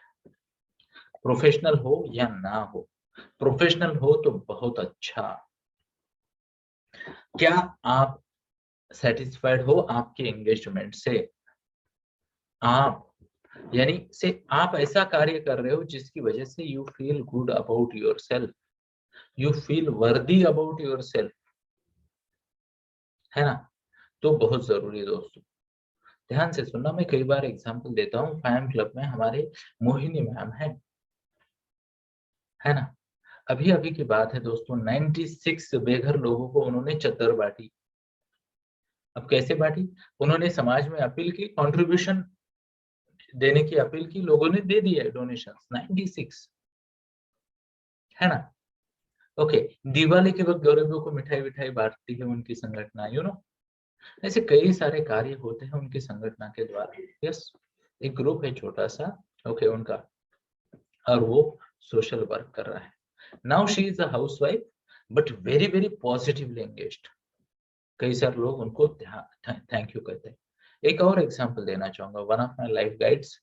Speaker 1: Professional हो या ना हो, प्रोफेशनल हो तो बहुत अच्छा। क्या आप सेटिस्फाइड हो आपके एंगेजमेंट से? आप यानी से आप ऐसा कार्य कर रहे हो जिसकी वजह से you feel good about yourself, you feel वर्दी अबाउट योरसेल्फ, है ना? तो बहुत जरूरी है दोस्तों, ध्यान से सुनना। मैं कई बार एग्जांपल देता हूँ, फैम क्लब में हमारे मोहिनी मैम है ना? अभी अभी की बात है दोस्तों, 96 बेघर लोगों को उन्होंने चद्दर बांटी। अब कैसे बांटी? उन्होंने समाज में अपील की, कंट्रीब्यूशन देने की अपील की, लोगों ने दे दिया डोनेशन 96, है ना? ओके, दिवाली के वक्त गरीबों को मिठाई विठाई बांटती है उनकी संगठना, ऐसे कई सारे कार्य होते हैं उनकी संगठना के द्वारा। यस, एक ग्रुप है छोटा सा, ओके, उनका, और वो सोशल वर्क कर रहा है। Now she is a housewife but very very positively engaged. कई सारे लोग उनको थैंक यू कहते हैं। एक और एग्जांपल देना चाहूंगा, one of my life guides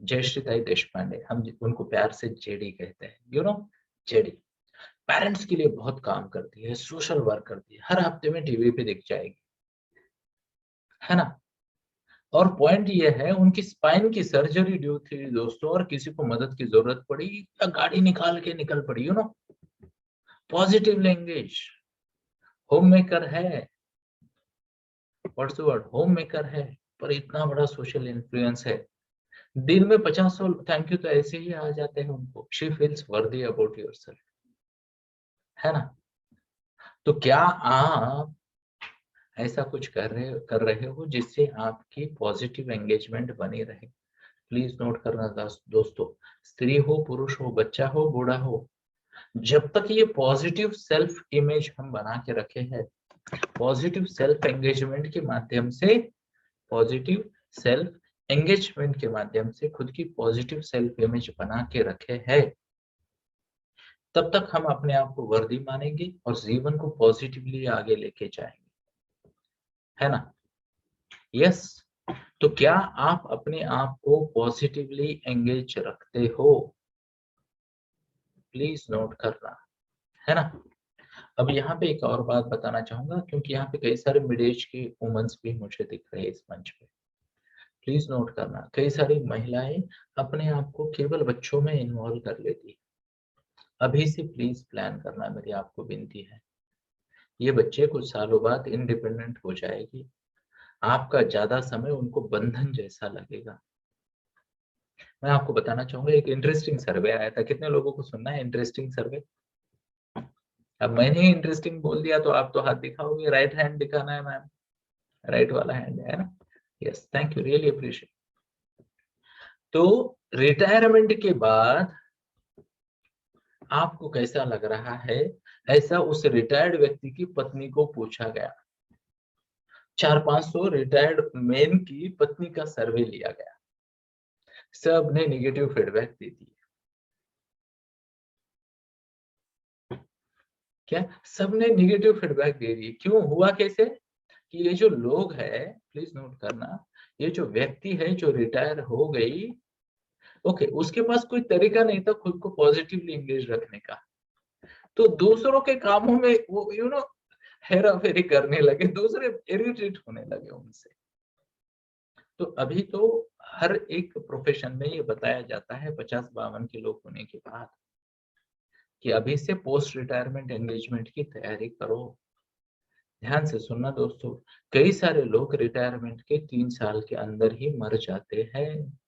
Speaker 1: Jayashritai Deshpande, हम उनको प्यार से जेडी कहते हैं, जेडी। पेरेंट्स के लिए बहुत काम करती है, सोशल वर्क करती है, हर हफ्ते में टीवी पे दिख जाएगी, है ना? और पॉइंट ये है, उनकी स्पाइन की सर्जरी ड्यू थी दोस्तों, और किसी को मदद की जरूरत पड़ी या गाड़ी निकाल के निकल पड़ी, पॉजिटिव लैंग्वेज। होम मेकर है, what's the word? Home maker है, पर इतना बड़ा सोशल इन्फ्लुएंस है, दिन में 50 थैंक यू तो ऐसे ही आ जाते हैं उनको। शी फील्स वर्दी अबाउट योरसेल्फ, है ना। तो क्या आप ऐसा कुछ कर रहे हो जिससे आपकी पॉजिटिव एंगेजमेंट बनी रहे? प्लीज नोट करना दोस्तों, स्त्री हो, पुरुष हो, बच्चा हो, बूढ़ा हो, जब तक ये पॉजिटिव सेल्फ इमेज हम बना के रखे हैं, पॉजिटिव सेल्फ एंगेजमेंट के माध्यम से, पॉजिटिव सेल्फ एंगेजमेंट के माध्यम से खुद की पॉजिटिव सेल्फ इमेज बना के रखे हैं, तब तक हम अपने आप को वर्दी मानेंगे और जीवन को पॉजिटिवली आगे लेके जाएंगे, है ना। यस। तो क्या आप अपने आप को पॉजिटिवली एंगेज रखते हो? प्लीज नोट करना, है ना। अब यहाँ पे एक और बात बताना चाहूंगा, क्योंकि यहाँ पे कई सारे मिड एज के वुमेन्स भी मुझे दिख रहे हैं इस मंच पे। प्लीज नोट करना, कई सारी महिलाएं अपने आप को केवल बच्चों में इन्वॉल्व कर लेती है। अभी से प्लीज प्लान करना, मेरी आपको विनती है। ये बच्चे कुछ सालों बाद इंडिपेंडेंट हो जाएगी, आपका ज्यादा समय उनको बंधन जैसा लगेगा। मैं आपको बताना चाहूंगा, एक इंटरेस्टिंग सर्वे आया था, कितने लोगों को सुनना है इंटरेस्टिंग सर्वे? अब मैंने इंटरेस्टिंग बोल दिया तो आप तो हाथ दिखाओगे, राइट हैंड दिखाना है मैम, राइट वाला हैंड है ना। Yes, thank you, really appreciate. तो रिटायरमेंट के बाद आपको कैसा लग रहा है, ऐसा उस रिटायर्ड व्यक्ति की पत्नी को पूछा गया। 400-500 रिटायर्ड मेन की पत्नी का सर्वे लिया गया, सब ने निगेटिव फीडबैक दे दी। क्या सबने निगेटिव फीडबैक दे दी? क्यों हुआ? कैसे कि ये जो लोग है, प्लीज नोट करना, ये जो व्यक्ति है जो रिटायर हो गई, ओके, उसके पास कोई तरीका नहीं था खुद को पॉजिटिवली एंगेज रखने का, तो दूसरों के कामों में वो हेरा फेरी करने लगे, दूसरे इरिटेट होने लगे उनसे। तो अभी तो हर एक प्रोफेशन में ये बताया जाता है 50-52 के लोग होने के बाद कि अभी से पोस्ट रिटायरमेंट एंगेजमेंट की तैयारी करो। ध्यान से सुनना दोस्तों, कई सारे लोग रिटायरमेंट के 3 साल के अंदर ही मर जाते हैं।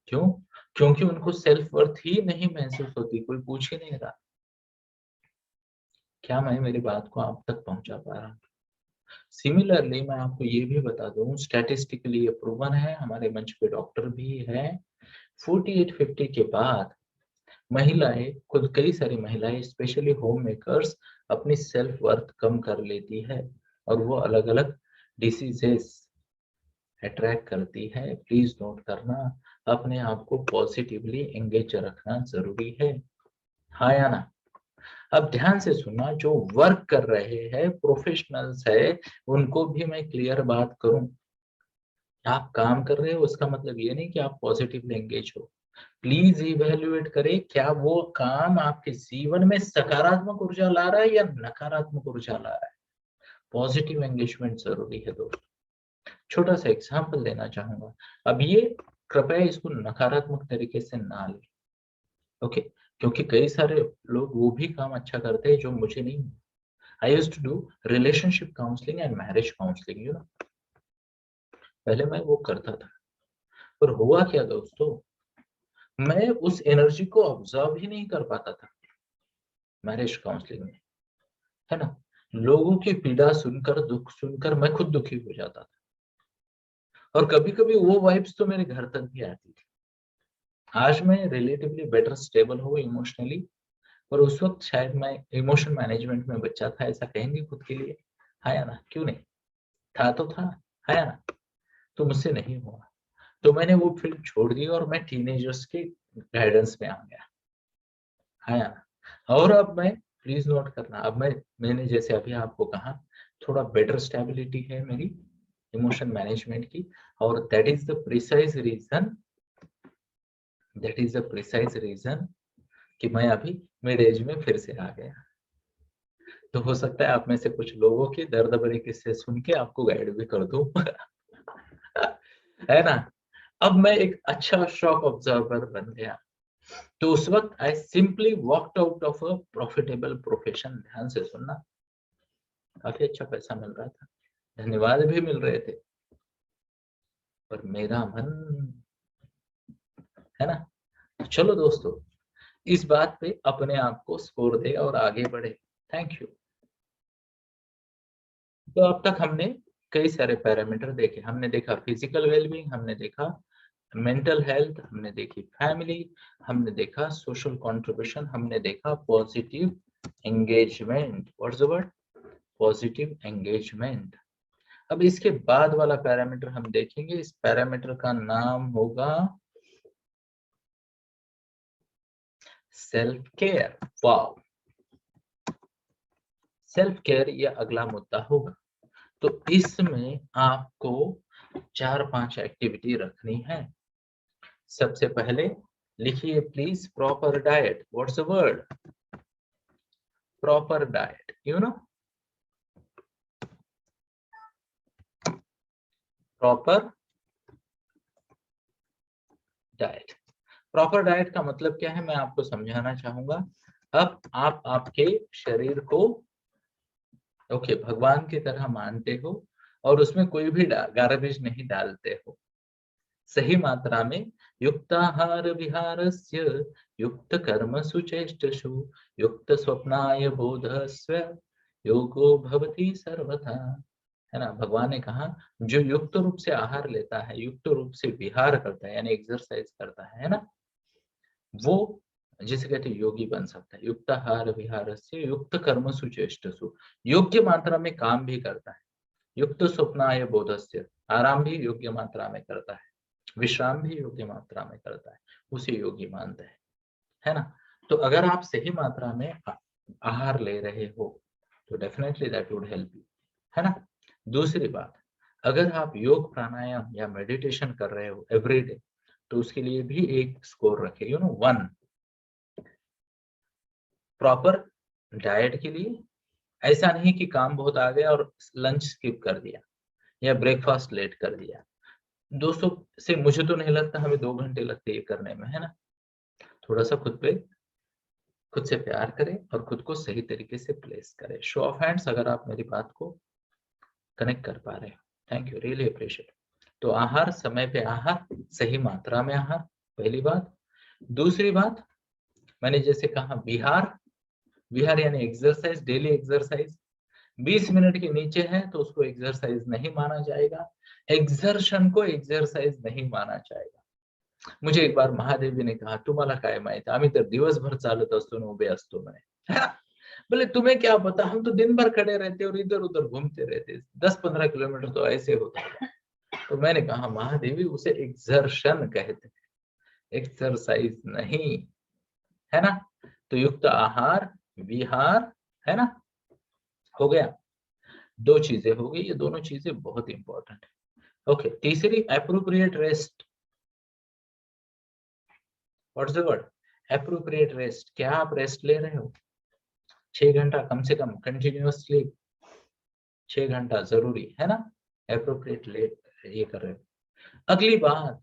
Speaker 1: क्यों? क्योंकि उनको सेल्फ वर्थ ही नहीं महसूस होती, कोई पूछ ही नहीं रहा। क्या मैं मेरी बात को आप तक पहुंचा पा रहा हूँ? सिमिलरली मैं आपको ये भी बता दूं, स्टैटिस्टिकली ये प्रूवन है, हमारे मंच पे डॉक्टर भी है, 48-50 के बाद महिलाएं, खुद कई सारी महिलाएं स्पेशली होम मेकर्स अपनी सेल्फ वर्थ कम कर लेती है और वो अलग अलग डिसीजेस अट्रैक्ट करती है। प्लीज नोट करना, अपने आप को पॉजिटिवली एंगेज रखना जरूरी है, हाँ या ना। अब ध्यान से सुनना, जो वर्क कर रहे हैं प्रोफेशनल्स है, उनको भी मैं क्लियर बात करूं, आप काम कर रहे हो उसका मतलब ये नहीं कि आप पॉजिटिवली एंगेज हो। प्लीज इवेल्युएट करें, क्या वो काम आपके जीवन में सकारात्मक ऊर्जा ला रहा है या नकारात्मक ऊर्जा ला रहा है। पॉजिटिव एंगेजमेंट जरूरी है दोस्तों। छोटा सा एग्जांपल देना चाहूंगा, अब ये कृपया इसको नकारात्मक तरीके से ना ले, ओके, क्योंकि कई सारे लोग वो भी काम अच्छा करते हैं जो मुझे नहीं। I used to do relationship counselling and marriage counselling, पहले मैं वो करता था, पर हुआ क्या दोस्तों, मैं उस एनर्जी को ऑब्जर्व ही नहीं कर पाता था मैरिज काउंसलिंग में, है ना। लोगों की पीड़ा सुनकर, दुख सुनकर मैं खुद दुखी हो जाता था, और कभी कभी वो वाइब्स तो मेरे घर तक भी आती थी। आज मैं रिलेटिवली बेटर स्टेबल हूँ इमोशनली, पर उस वक्त शायद मैं इमोशन मैनेजमेंट में बच्चा था, ऐसा कहेंगे खुद के लिए, हाँ या ना? क्यों नहीं था, तो था, है ना। तो मुझसे नहीं हुआ, तो मैंने वो फील्ड छोड़ दी और मैं टीनेजर्स के गाइडेंस में आ गया, है ना। और अब मैं, प्लीज नोट करना, अब मैंने जैसे अभी आपको कहा, थोड़ा बेटर स्टेबिलिटी है मेरी इमोशन मैनेजमेंट की, और that is the precise reason कि मैं अभी मिड एज में फिर से आ गया। तो हो सकता है आप में से कुछ लोगों के दर्द भरे किस्से सुन के आपको गाइड भी कर दूं है ना। अब मैं एक अच्छा शॉक ऑब्जर्वर बन गया, तो उस वक्त I simply walked out of a profitable profession. ध्यान से सुनना, काफी अच्छा पैसा मिल रहा था, धन्यवाद भी मिल रहे थे, पर मेरा मन है ना। चलो दोस्तों, इस बात पे अपने आप को स्कोर दे और आगे बढ़े। Thank you. तो अब तक हमने कई सारे पैरामीटर देखे। हमने देखा फिजिकल वेलबींग, हमने देखा मेंटल हेल्थ, हमने देखी फैमिली, हमने देखा सोशल कंट्रीब्यूशन, हमने देखा positive engagement. What's the word? Positive engagement. अब इसके बाद वाला पैरामीटर हम देखेंगे। इस पैरामीटर का नाम होगा self care. Wow, self care ये अगला मुद्दा होगा। तो इसमें आपको 4-5 एक्टिविटी रखनी है। सबसे पहले लिखिए please proper diet. What's the word? Proper diet, you know, proper diet. Proper diet का मतलब क्या है मैं आपको समझाना चाहूंगा। अब आप आपके शरीर को ओके भगवान की तरह मानते हो और उसमें कोई भी गार्बेज नहीं डालते हो। सही मात्रा में युक्ताहार विहारस्य युक्त कर्म सुचेष्टसु युक्त स्वप्नाय बोधस्व योगो भवति सर्वथा। है ना। भगवान ने कहा जो युक्त रूप से आहार लेता है, युक्त रूप से विहार करता है यानी एक्सरसाइज करता है ना, वो जिसे कहते हैं योगी बन सकता है। युक्ताहार विहारस्य युक्त कर्म सुचेष्टसु, योग्य मात्रा में काम भी करता है। युक्त स्वप्नाय बोधस्य, आराम भी योग्य मात्रा में करता है, विश्राम भी योग्य मात्रा में करता है, उसे योगी मानते हैं। है ना। तो अगर आप सही मात्रा में आहार ले रहे हो तो definitely that would help you. है ना। दूसरी बात, अगर आप योग प्राणायाम या मेडिटेशन कर रहे हो एवरीडे तो उसके लिए भी एक स्कोर रखे, यू नो 1। प्रॉपर डाइट के लिए ऐसा नहीं कि काम बहुत आ गया और लंच स्किप कर दिया या ब्रेकफास्ट लेट कर दिया। दोस्तों से मुझे तो नहीं लगता हमें 2 घंटे लगते ये करने में, है ना। थोड़ा सा खुद से प्यार करें और खुद को सही तरीके से प्लेस करें। शो ऑफ हैंड्स अगर आप मेरी बात को कनेक्ट कर पा रहे हो। Thank you, really appreciate. तो आहार, समय पे आहार, सही मात्रा में आहार, पहली बात। दूसरी बात, मैंने जैसे कहा विहार, विहार यानी एक्सरसाइज, डेली एक्सरसाइज। 20 मिनट के नीचे है तो उसको एक्सरसाइज नहीं माना जाएगा, एक्सर्शन को एक्सरसाइज नहीं माना जाएगा। मुझे एक बार महादेवी ने कहा तुम्हाला काय माहित, आम्ही तर दिवसभर चालत असतो ना उभे असतो म्हणे। बोले तुम्हें क्या पता, हम तो दिन भर खड़े रहते और इधर उधर घूमते रहते, 10-15 किलोमीटर तो ऐसे होता है। तो मैंने कहा महादेवी उसे एक्सर्शन कहते हैं, एक्सरसाइज नहीं। है ना। तो युक्त आहार विहार, है ना, हो गया। 2 चीजें हो गई, ये दोनों चीजें बहुत इंपॉर्टेंट है। ओके, तीसरी appropriate rest. What's the word? Appropriate rest. क्या आप रेस्ट ले रहे हो? 6 घंटा कम से कम कंटिन्यूअस स्लीप, 6 घंटा जरूरी है ना। एप्रोप्रिएट ले ये कर रहे हो। अगली बात,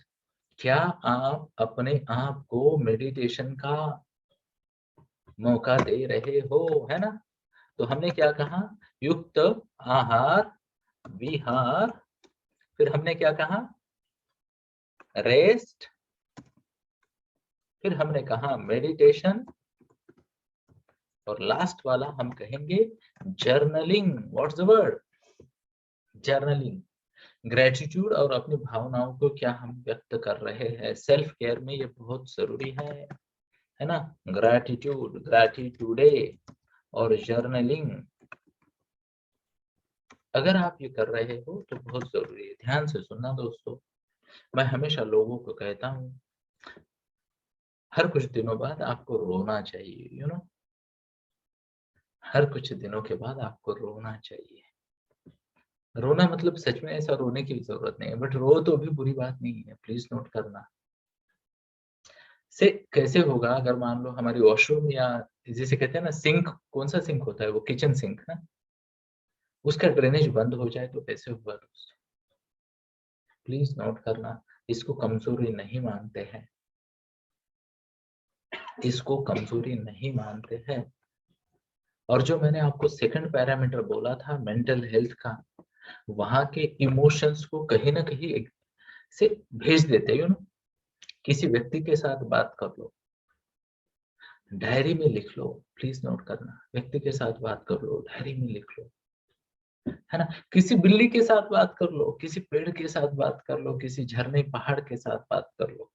Speaker 1: क्या आप अपने आप को मेडिटेशन का मौका दे रहे हो? है ना। तो हमने क्या कहा? युक्त आहार विहार, फिर हमने क्या कहा? रेस्ट, फिर हमने कहा मेडिटेशन, और लास्ट वाला हम कहेंगे journaling. What's the word? Journaling. Gratitude और अपनी भावनाओं को क्या हम व्यक्त कर रहे हैं, सेल्फ केयर में ये बहुत जरूरी है ना। ग्रेटिट्यूड, ग्रेटिट्यूडे और जर्नलिंग अगर आप ये कर रहे हो तो बहुत जरूरी है। ध्यान से सुनना दोस्तों, मैं हमेशा लोगों को कहता हूँ हर कुछ दिनों बाद आपको रोना चाहिए, यू नो, हर कुछ दिनों के बाद आपको रोना चाहिए। रोना मतलब सच में ऐसा रोने की जरूरत नहीं है, बट रो तो भी बुरी बात नहीं है, प्लीज नोट करना। से कैसे होगा अगर मान लो हमारी वॉशरूम या जिसे कहते हैं ना सिंक, कौन सा सिंक होता है वो, किचन सिंक ना, उसका ड्रेनेज बंद हो जाए तो कैसे होगा दोस्तों? प्लीज नोट करना, इसको कमजोरी नहीं मानते हैं, इसको कमजोरी नहीं मानते हैं। और जो मैंने आपको सेकंड पैरामीटर बोला था मेंटल हेल्थ का, वहां के इमोशंस को कहीं ना कहीं से भेज देते, यू नो, किसी व्यक्ति के साथ बात कर लो, डायरी में लिख लो, प्लीज नोट करना, व्यक्ति के साथ बात कर लो, डायरी में लिख लो, है ना। किसी बिल्ली के साथ बात कर लो, किसी पेड़ के साथ बात कर लो, किसी झरने पहाड़ के साथ बात कर लो,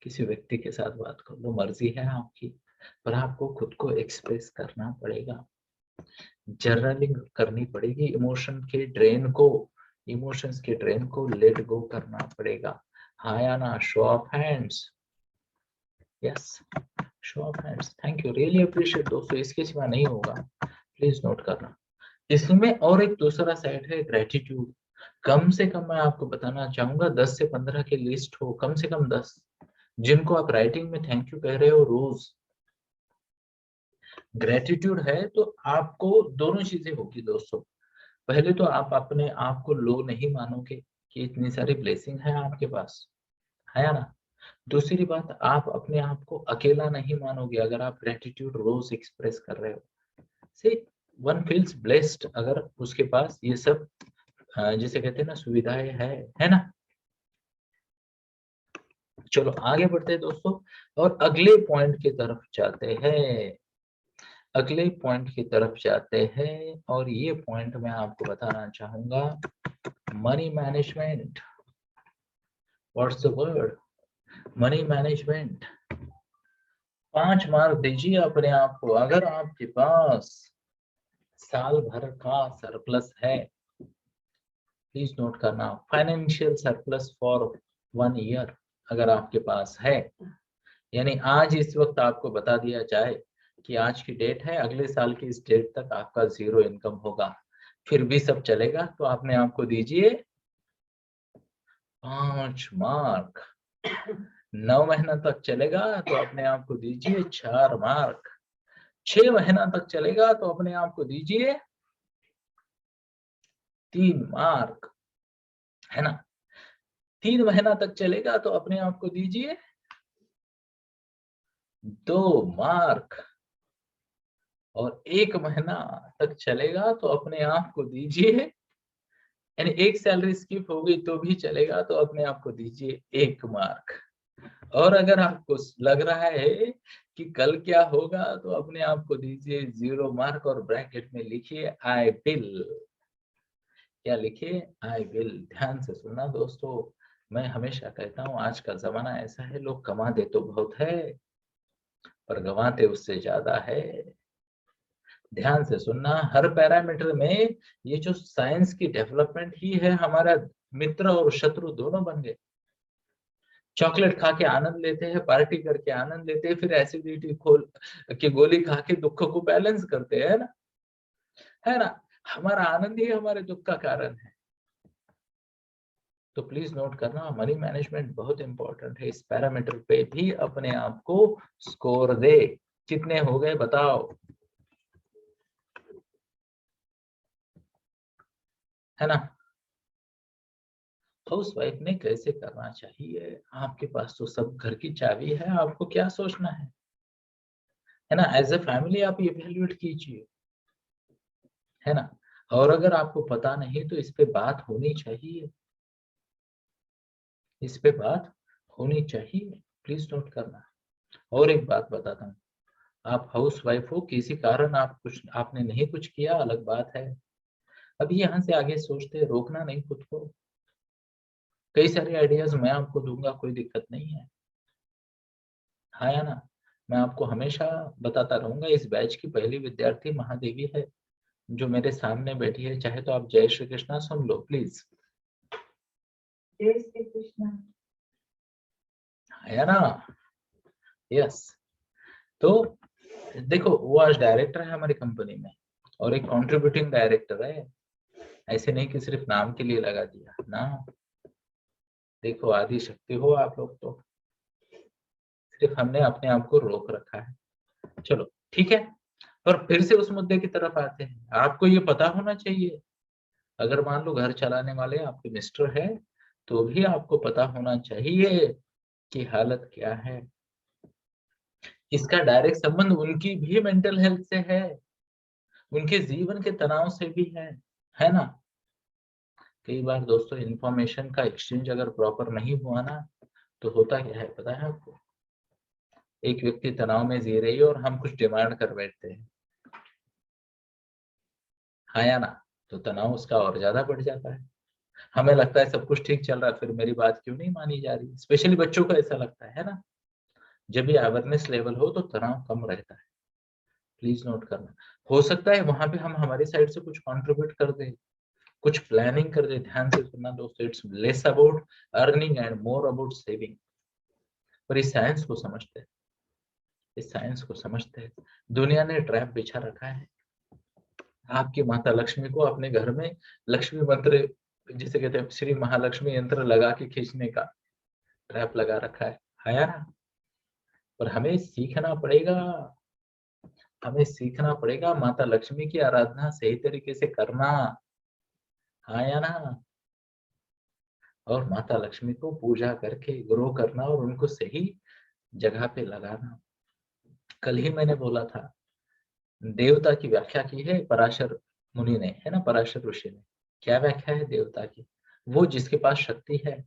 Speaker 1: किसी व्यक्ति के साथ बात कर लो, मर्जी है आपकी, पर आपको खुद को एक्सप्रेस करना पड़ेगा, जर्नलिंग करनी पड़ेगी, इमोशंस के ड्रेन को लेट गो करना पड़ेगा। हाँ या ना? Show of hands. Yes, show of hands. Thank you, really appreciate दोस्तों, इसके सिवा नहीं होगा, प्लीज नोट करना। इसमें और एक दूसरा साइड है, ग्रेटिट्यूड। कम से कम मैं आपको बताना चाहूंगा 10 से 15 की लिस्ट हो, कम से कम 10, जिनको आप राइटिंग में थैंक यू कह रहे हो रोज। ग्रेटिट्यूड है तो आपको दोनों चीजें होगी दोस्तों। पहले तो आप अपने आप को लो नहीं मानोगे कि इतनी सारी ब्लेसिंग है आपके पास, है या ना। दूसरी बात, आप अपने आप को अकेला नहीं मानोगे अगर आप ग्रेटिट्यूड रोज एक्सप्रेस कर रहे हो। से वन फील्स ब्लेस्ड अगर उसके पास ये सब जिसे कहते हैं ना सुविधाएं है ना। चलो आगे बढ़ते हैं दोस्तों, और अगले पॉइंट की तरफ जाते हैं, अगले पॉइंट की तरफ जाते हैं, और ये पॉइंट मैं आपको बताना चाहूंगा, money management. What's the word? Money management. 5 mark दीजिए अपने आप को अगर आपके पास साल भर का सरप्लस है। प्लीज नोट करना, फाइनेंशियल सरप्लस फॉर 1 ईयर अगर आपके पास है, यानी आज इस वक्त आपको बता दिया जाए कि आज की डेट है, अगले साल की इस डेट तक आपका 0 इनकम होगा, फिर भी सब चलेगा, तो आपने आपको दीजिए 5 मार्क। 9 महीना तक चलेगा तो अपने आप को दीजिए 4 मार्क। 6 महीना तक चलेगा तो अपने आप को दीजिए 3 मार्क, है ना। 3 महीना तक चलेगा तो अपने आप को दीजिए 2 मार्क, और 1 महीना तक चलेगा तो अपने आप को दीजिए, यानी एक सैलरी स्किप हो गई तो भी चलेगा तो अपने आप को दीजिए 1 मार्क। और अगर आपको लग रहा है कि कल क्या होगा तो अपने आप को दीजिए 0 मार्क, और ब्रैकेट में लिखिए आई विल। क्या लिखिए? I will. ध्यान से सुनना दोस्तों, मैं हमेशा कहता हूँ आज का जमाना ऐसा है, लोग कमाते तो बहुत है पर गंवाते उससे ज्यादा है। ध्यान से सुनना, हर पैरामीटर में ये जो साइंस की डेवलपमेंट ही है, हमारा मित्र और शत्रु दोनों बन गए। चॉकलेट खा के आनंद लेते हैं, पार्टी करके आनंद लेते हैं, फिर एसिडिटी खोल की गोली खा के दुख को बैलेंस करते हैं ना, है ना। हमारा आनंद ही हमारे दुख का कारण है। तो प्लीज नोट करना, मनी मैनेजमेंट बहुत इंपॉर्टेंट है, इस पैरामीटर पे भी अपने आप को स्कोर दे। कितने हो गए बताओ, है ना। हाउस वाइफ ने कैसे करना चाहिए? आपके पास तो सब घर की चाबी है, आपको क्या सोचना है ना। एज ए फैमिली आप इवैल्यूएट कीजिए, है ना। और अगर आपको पता नहीं तो इस पे बात होनी चाहिए, इस पे बात होनी चाहिए, प्लीज नोट करना। और एक बात बताता हूँ, आप हाउस वाइफ हो, किसी कारण आपने नहीं कुछ किया, अलग बात है। अभी यहाँ से आगे सोचते हैं, रोकना नहीं खुद को। कई सारे आइडियाज मैं आपको दूंगा, कोई दिक्कत नहीं है, हाँ या ना। मैं आपको हमेशा बताता रहूंगा, इस बैच की पहली विद्यार्थी महादेवी है जो मेरे सामने बैठी है। चाहे तो आप जय श्री कृष्णा सुन लो प्लीज।
Speaker 2: जय श्री कृष्ण।
Speaker 1: है ना। यस। तो देखो, वो आज डायरेक्टर है हमारी कंपनी में, और एक कंट्रीब्यूटिंग डायरेक्टर है। ऐसे नहीं कि सिर्फ नाम के लिए लगा दिया ना। देखो, आदि शक्ति हो आप लोग तो, सिर्फ हमने अपने आप को रोक रखा है। चलो ठीक है, पर फिर से उस मुद्दे की तरफ आते हैं। आपको ये पता होना चाहिए, अगर मान लो घर चलाने वाले आपके मिस्टर है, तो भी आपको पता होना चाहिए कि हालत क्या है। इसका डायरेक्ट संबंध उनकी भी मेंटल हेल्थ से है, उनके जीवन के तनाव से भी है ना। कई बार दोस्तों इंफॉर्मेशन का एक्सचेंज अगर प्रॉपर नहीं हुआ ना, तो होता क्या है पता है आपको, एक व्यक्ति तनाव में जी रही है और हम कुछ डिमांड कर बैठते हैं, हाँ या ना, तो तनाव उसका और ज्यादा बढ़ जाता है। हमें लगता है सब कुछ ठीक चल रहा है, फिर मेरी बात क्यों नहीं मानी जा रही, स्पेशली बच्चों को ऐसा लगता है ना। जब ये अवेयरनेस लेवल हो तो तनाव कम रहता है। प्लीज नोट करना, हो सकता है वहां पे हम हमारी साइड से कुछ कंट्रीब्यूट कर दें, कुछ प्लानिंग कर दे। ध्यान से सुनना दोस्तों, it's less about earning and more about saving. पर इस साइंस को समझते हैं, इस साइंस को समझते हैं। दुनिया ने ट्रैप बिछा रखा है आपकी माता लक्ष्मी को अपने घर में लक्ष्मी मंत्र, जिसे कहते हैं श्री महालक्ष्मी यंत्र लगा के खींचने का ट्रैप लगा रखा है यार। पर हमें सीखना पड़ेगा, हमें सीखना पड़ेगा माता लक्ष्मी की आराधना सही तरीके से करना, हाँ या ना। और माता लक्ष्मी को पूजा करके ग्रो करना और उनको सही जगह पे लगाना। कल ही मैंने बोला था, देवता की व्याख्या की है पराशर मुनि ने, है ना, पराशर ऋषि ने। क्या व्याख्या है देवता की? वो जिसके पास शक्ति है,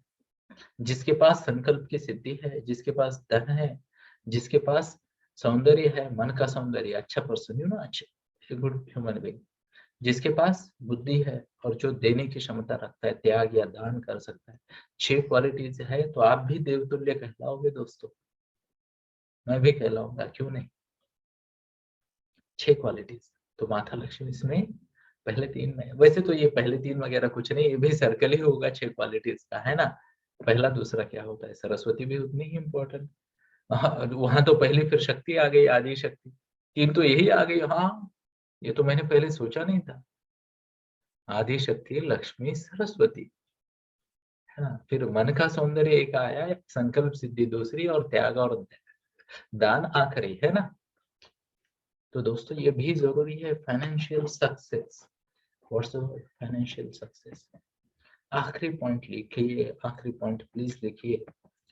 Speaker 1: जिसके पास संकल्प की सिद्धि है, जिसके पास धन है, जिसके पास सौंदर्य है, मन का सौंदर्य, अच्छा पर्सन, यू नो, अच्छे गुड ह्यूमन बीइंग, जिसके पास बुद्धि है और जो देने की क्षमता रखता है, त्याग या दान कर सकता है, 6 क्वालिटीज है, तो आप भी देवतुल्य कहलाओगे दोस्तों। मैं भी कहलाऊंगा, क्यों नहीं। 6 क्वालिटीज, तो माता लक्ष्मी इसमें पहले 3 में। वैसे तो ये पहले 3 वगैरह कुछ नहीं, ये भी सर्कल ही होगा 6 क्वालिटीज का, है ना। पहला दूसरा क्या होता है, सरस्वती भी उतनी ही इम्पोर्टेंट। वहां तो पहली फिर शक्ति आ गई, आदि शक्ति, 3 तो यही आ गई। हाँ, ये तो मैंने पहले सोचा नहीं था, आदि शक्ति, लक्ष्मी, सरस्वती, है ना। फिर मन का सौंदर्य एक आया, संकल्प सिद्धि दूसरी, और त्याग और दान आखिरी, है ना। तो दोस्तों ये भी जरूरी है, financial success. What's the word financial success? आखिरी पॉइंट लिखिए, आखिरी पॉइंट प्लीज लिखिए,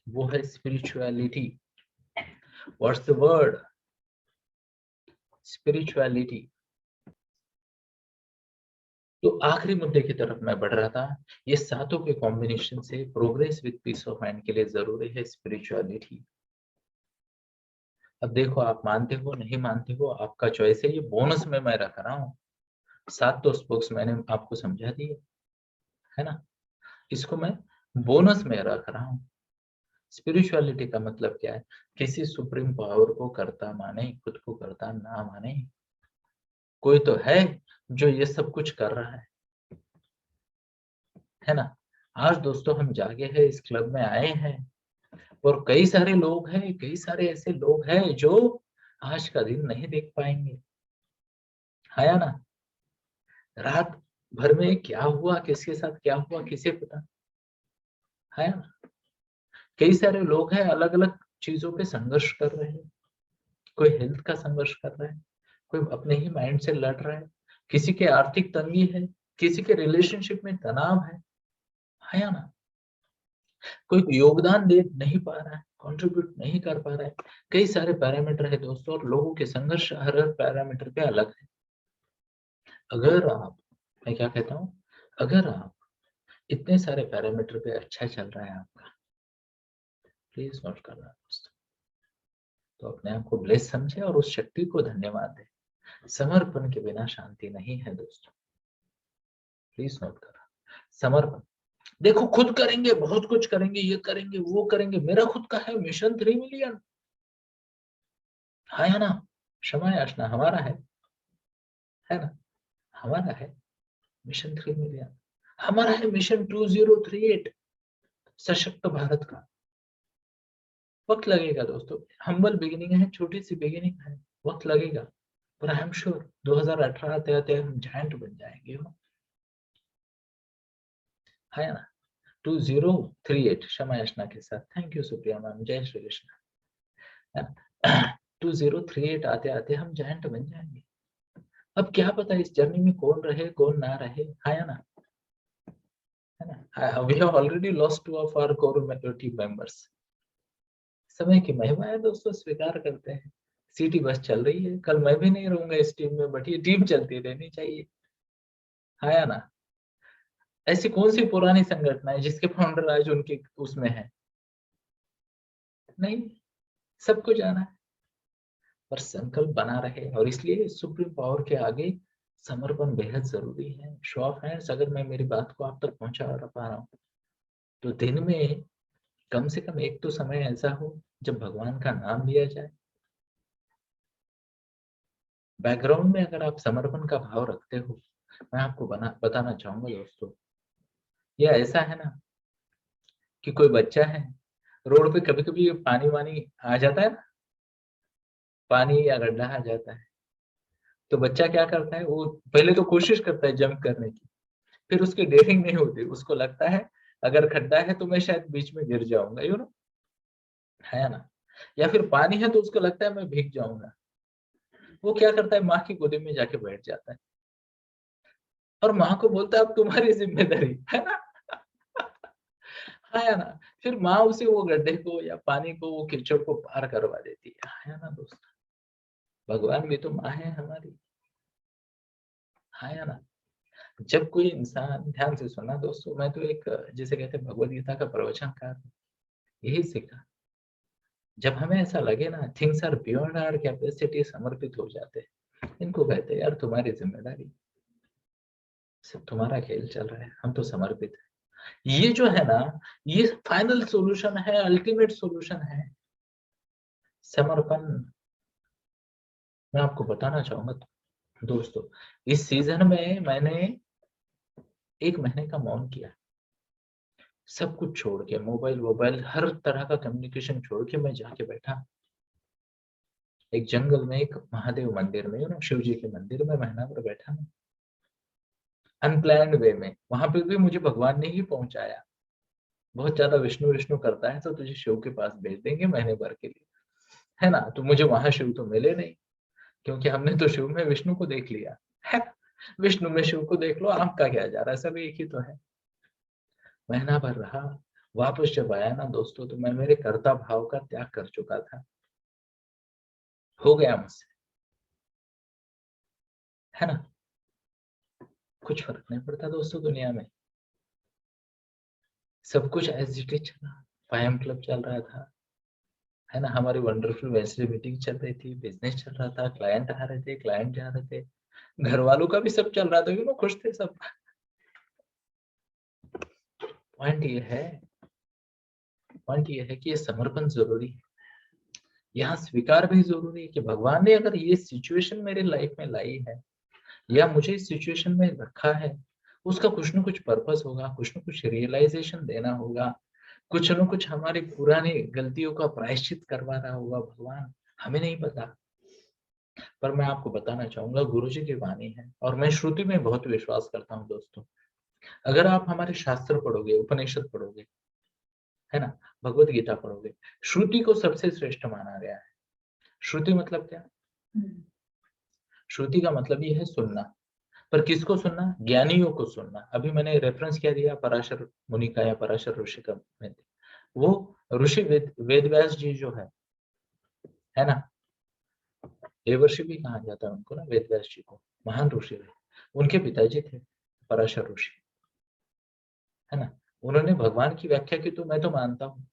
Speaker 1: वो है spirituality. What's the word? Spirituality. तो आखिरी मुद्दे की तरफ मैं बढ़ रहा था, ये सातों के कॉम्बिनेशन से progress with piece of mind के लिए जरूरी है स्पिरिचुअलिटी। अब देखो, आप मानते हो नहीं मानते हो आपका चॉइस है, ये बोनस में मैं रख रहा हूँ। 7 तो स्पोक्स मैंने आपको समझा दिए, है ना। इसको मैं बोनस में रख रहा हूँ। स्पिरिचुअलिटी का मतलब क्या है? किसी सुप्रीम पावर को करता माने, खुद को करता ना माने। कोई तो है जो ये सब कुछ कर रहा है ना। आज दोस्तों हम जागे हैं, इस क्लब में आए हैं, और कई सारे लोग हैं, कई सारे ऐसे लोग हैं जो आज का दिन नहीं देख पाएंगे, है या ना। रात भर में क्या हुआ, किसके साथ क्या हुआ, किसे पता, है ना। कई सारे लोग हैं अलग अलग चीजों पे संघर्ष कर रहे हैं। कोई हेल्थ का संघर्ष कर रहा है, कोई अपने ही माइंड से लड़ रहा है, किसी के आर्थिक तंगी है, किसी के रिलेशनशिप में तनाव है या ना। कोई योगदान दे नहीं पा रहा है, कंट्रीब्यूट नहीं कर पा रहा है। कई सारे पैरामीटर है दोस्तों, और लोगों के संघर्ष हर पैरामीटर पे अलग है। अगर आप, मैं क्या कहता हूँ, अगर आप इतने सारे पैरामीटर पे अच्छा चल रहा है आपका, प्लीज नोट करना दोस्तों, तो अपने आप को ब्लेस समझे और उस शक्ति को धन्यवाद दे। समर्पण के बिना शांति नहीं है दोस्तों, प्लीज नोट करना। समर्पण, देखो खुद करेंगे, बहुत कुछ करेंगे, ये करेंगे, वो करेंगे, मेरा खुद का है मिशन 3 मिलियन, हाँ या ना। क्षमा याचना हमारा है ना, हमारा है मिशन 3 मिलियन, हमारा है मिशन 2038 सशक्त भारत का। वक्त लगेगा दोस्तों, हम्बल बिगिनिंग है, छोटी सी बिगिनिंग है, वक्त लगेगा, पर आई एम श्योर 2018 आते आते हम जायंट बन जाएंगे, है ना। 2038 क्षमा याचना के साथ, थैंक यू सुप्रिया मैम, जय श्री कृष्ण। 2038 आते आते हम जायंट बन जाएंगे। अब क्या पता इस जर्नी में कौन रहे कौन ना रहे, है ना, है ना। We have already lost 2 of our core team members. समय की महिमा है दोस्तों, स्वीकार करते हैं। सिटी बस चल रही है, कल मैं भी नहीं रहूंगा इस टीम में, बट ये टीम चलती रहनी चाहिए, है ना। ऐसी कौन सी पुरानी संगठन है जिसके फाउंडर आज उनके उसमें है, नहीं, सबको जाना है, पर संकल्प बना रहे। और इसलिए सुप्रीम पावर के आगे समर्पण बेहद जरूरी है। शो ऑफ हैंड्स, अगर मैं मेरी बात को आप तक पहुंचा पा रहा हूँ, तो दिन में कम से कम एक तो समय ऐसा हो जब भगवान का नाम लिया जाए। बैकग्राउंड में अगर आप समर्पण का भाव रखते हो, मैं आपको बताना चाहूंगा दोस्तों, ये ऐसा है ना कि कोई बच्चा है, रोड पे कभी कभी पानी वानी आ जाता है ना, पानी या गड्ढा आ जाता है, तो बच्चा क्या करता है, वो पहले तो कोशिश करता है जंप करने की, फिर उसकी डेयरिंग नहीं होती, उसको लगता है अगर खड्डा है तो मैं शायद बीच में गिर जाऊंगा, यू नो, है ना। या फिर पानी है तो उसको लगता है मैं भीग जाऊंगा, वो क्या करता है, माँ की गोदी में जाके बैठ जाता है और माँ को बोलता है अब तुम्हारी जिम्मेदारी है ना। हाँ या ना। फिर माँ उसे वो गड्ढे को या पानी को, वो कीचड़ को पार करवा देती है। हाँ या ना दोस्त, भगवान भी तो माँ है हमारी। हाँ या ना। जब कोई इंसान, ध्यान से सुनना दोस्तों, मैं तो एक, जिसे कहते हैं भगवद गीता का प्रवचनकार हूं, यही सीखा। जब हमें ऐसा लगे ना things are beyond our capacity, समर्पित हो जाते हैं, इनको कहते हैं यार तुम्हारी जिम्मेदारी, सिर्फ तुम्हारा खेल चल रहा है, हम तो समर्पित है। ये जो है ना, ये फाइनल सॉल्यूशन है, अल्टीमेट सॉल्यूशन है, समर्पण। मैं आपको बताना चाहूंगा दोस्तों, इस सीजन में मैंने 1 महीने का मौन किया, सब कुछ छोड़ के, मोबाइल वोबाइल हर तरह का कम्युनिकेशन छोड़ के मैं जाके बैठा एक जंगल में, एक महादेव मंदिर में, ना शिव जी के मंदिर में, महीना भर बैठा मैं, अनप्लान्ड वे में। वहां पे भी मुझे भगवान ने ही पहुंचाया। बहुत ज्यादा विष्णु विष्णु करता है तो तुझे शिव के पास भेज देंगे महीने भर के लिए, है ना। तो मुझे वहां शिव तो मिले नहीं, क्योंकि हमने तो शिव में विष्णु को देख लिया है। विष्णु में शिव को देख लो, आपका क्या जा रहा है, सब एक ही तो है। महीना भर रहा, वापस जब आया ना दोस्तों, तो मैं मेरे कर्ता भाव का त्याग कर चुका था, हो गया मुझसे, है ना। कुछ फर्क नहीं पड़ता दोस्तों दुनिया में, सब कुछ एज इट इज चला। फाइम क्लब चल रहा था, है ना, हमारी वंडरफुल वेंसडे मीटिंग चल रही थी, बिजनेस चल रहा था, क्लाइंट आ रहे थे, क्लाइंट जा रहे थे, घर वालों का भी सब चल रहा था, यू नो, खुश थे सब। पॉइंट ये है, पॉइंट ये है कि ये समर्पण जरूरी है, यहाँ स्वीकार भी जरूरी है कि भगवान ने अगर ये सिचुएशन मेरे लाइफ में लाई है, या मुझे इस सिचुएशन में रखा है, उसका कुछ ना कुछ पर्पस होगा, कुछ ना कुछ रियलाइजेशन देना होगा, कुछ ना कुछ हमारी पुरानी गलतियों का प्रायश्चित करवा रहा होगा भगवान, हमें नहीं पता। पर मैं आपको बताना चाहूंगा, गुरुजी की वाणी है, और मैं श्रुति में बहुत विश्वास करता हूँ दोस्तों। अगर आप हमारे शास्त्र पढ़ोगे, उपनिषद पढ़ोगे, है ना, भगवत गीता पढ़ोगे, श्रुति को सबसे श्रेष्ठ माना गया है। श्रुति मतलब क्या? श्रुति का मतलब ये है सुनना, पर किसको सुनना? ज्ञानियों को सुनना। अभी मैंने रेफरेंस क्या दिया, पराशर मुनि का या पराशर ऋषि का, वो ऋषि वेद व्यास जी जो है ना, देवर्षि भी कहा जाता है उनको ना, वेद व्यास जी को, महान ऋषि रहे, उनके पिताजी थे पराशर ऋषि, है ना। उन्होंने भगवान की व्याख्या की, तो मैं तो मानता हूँ,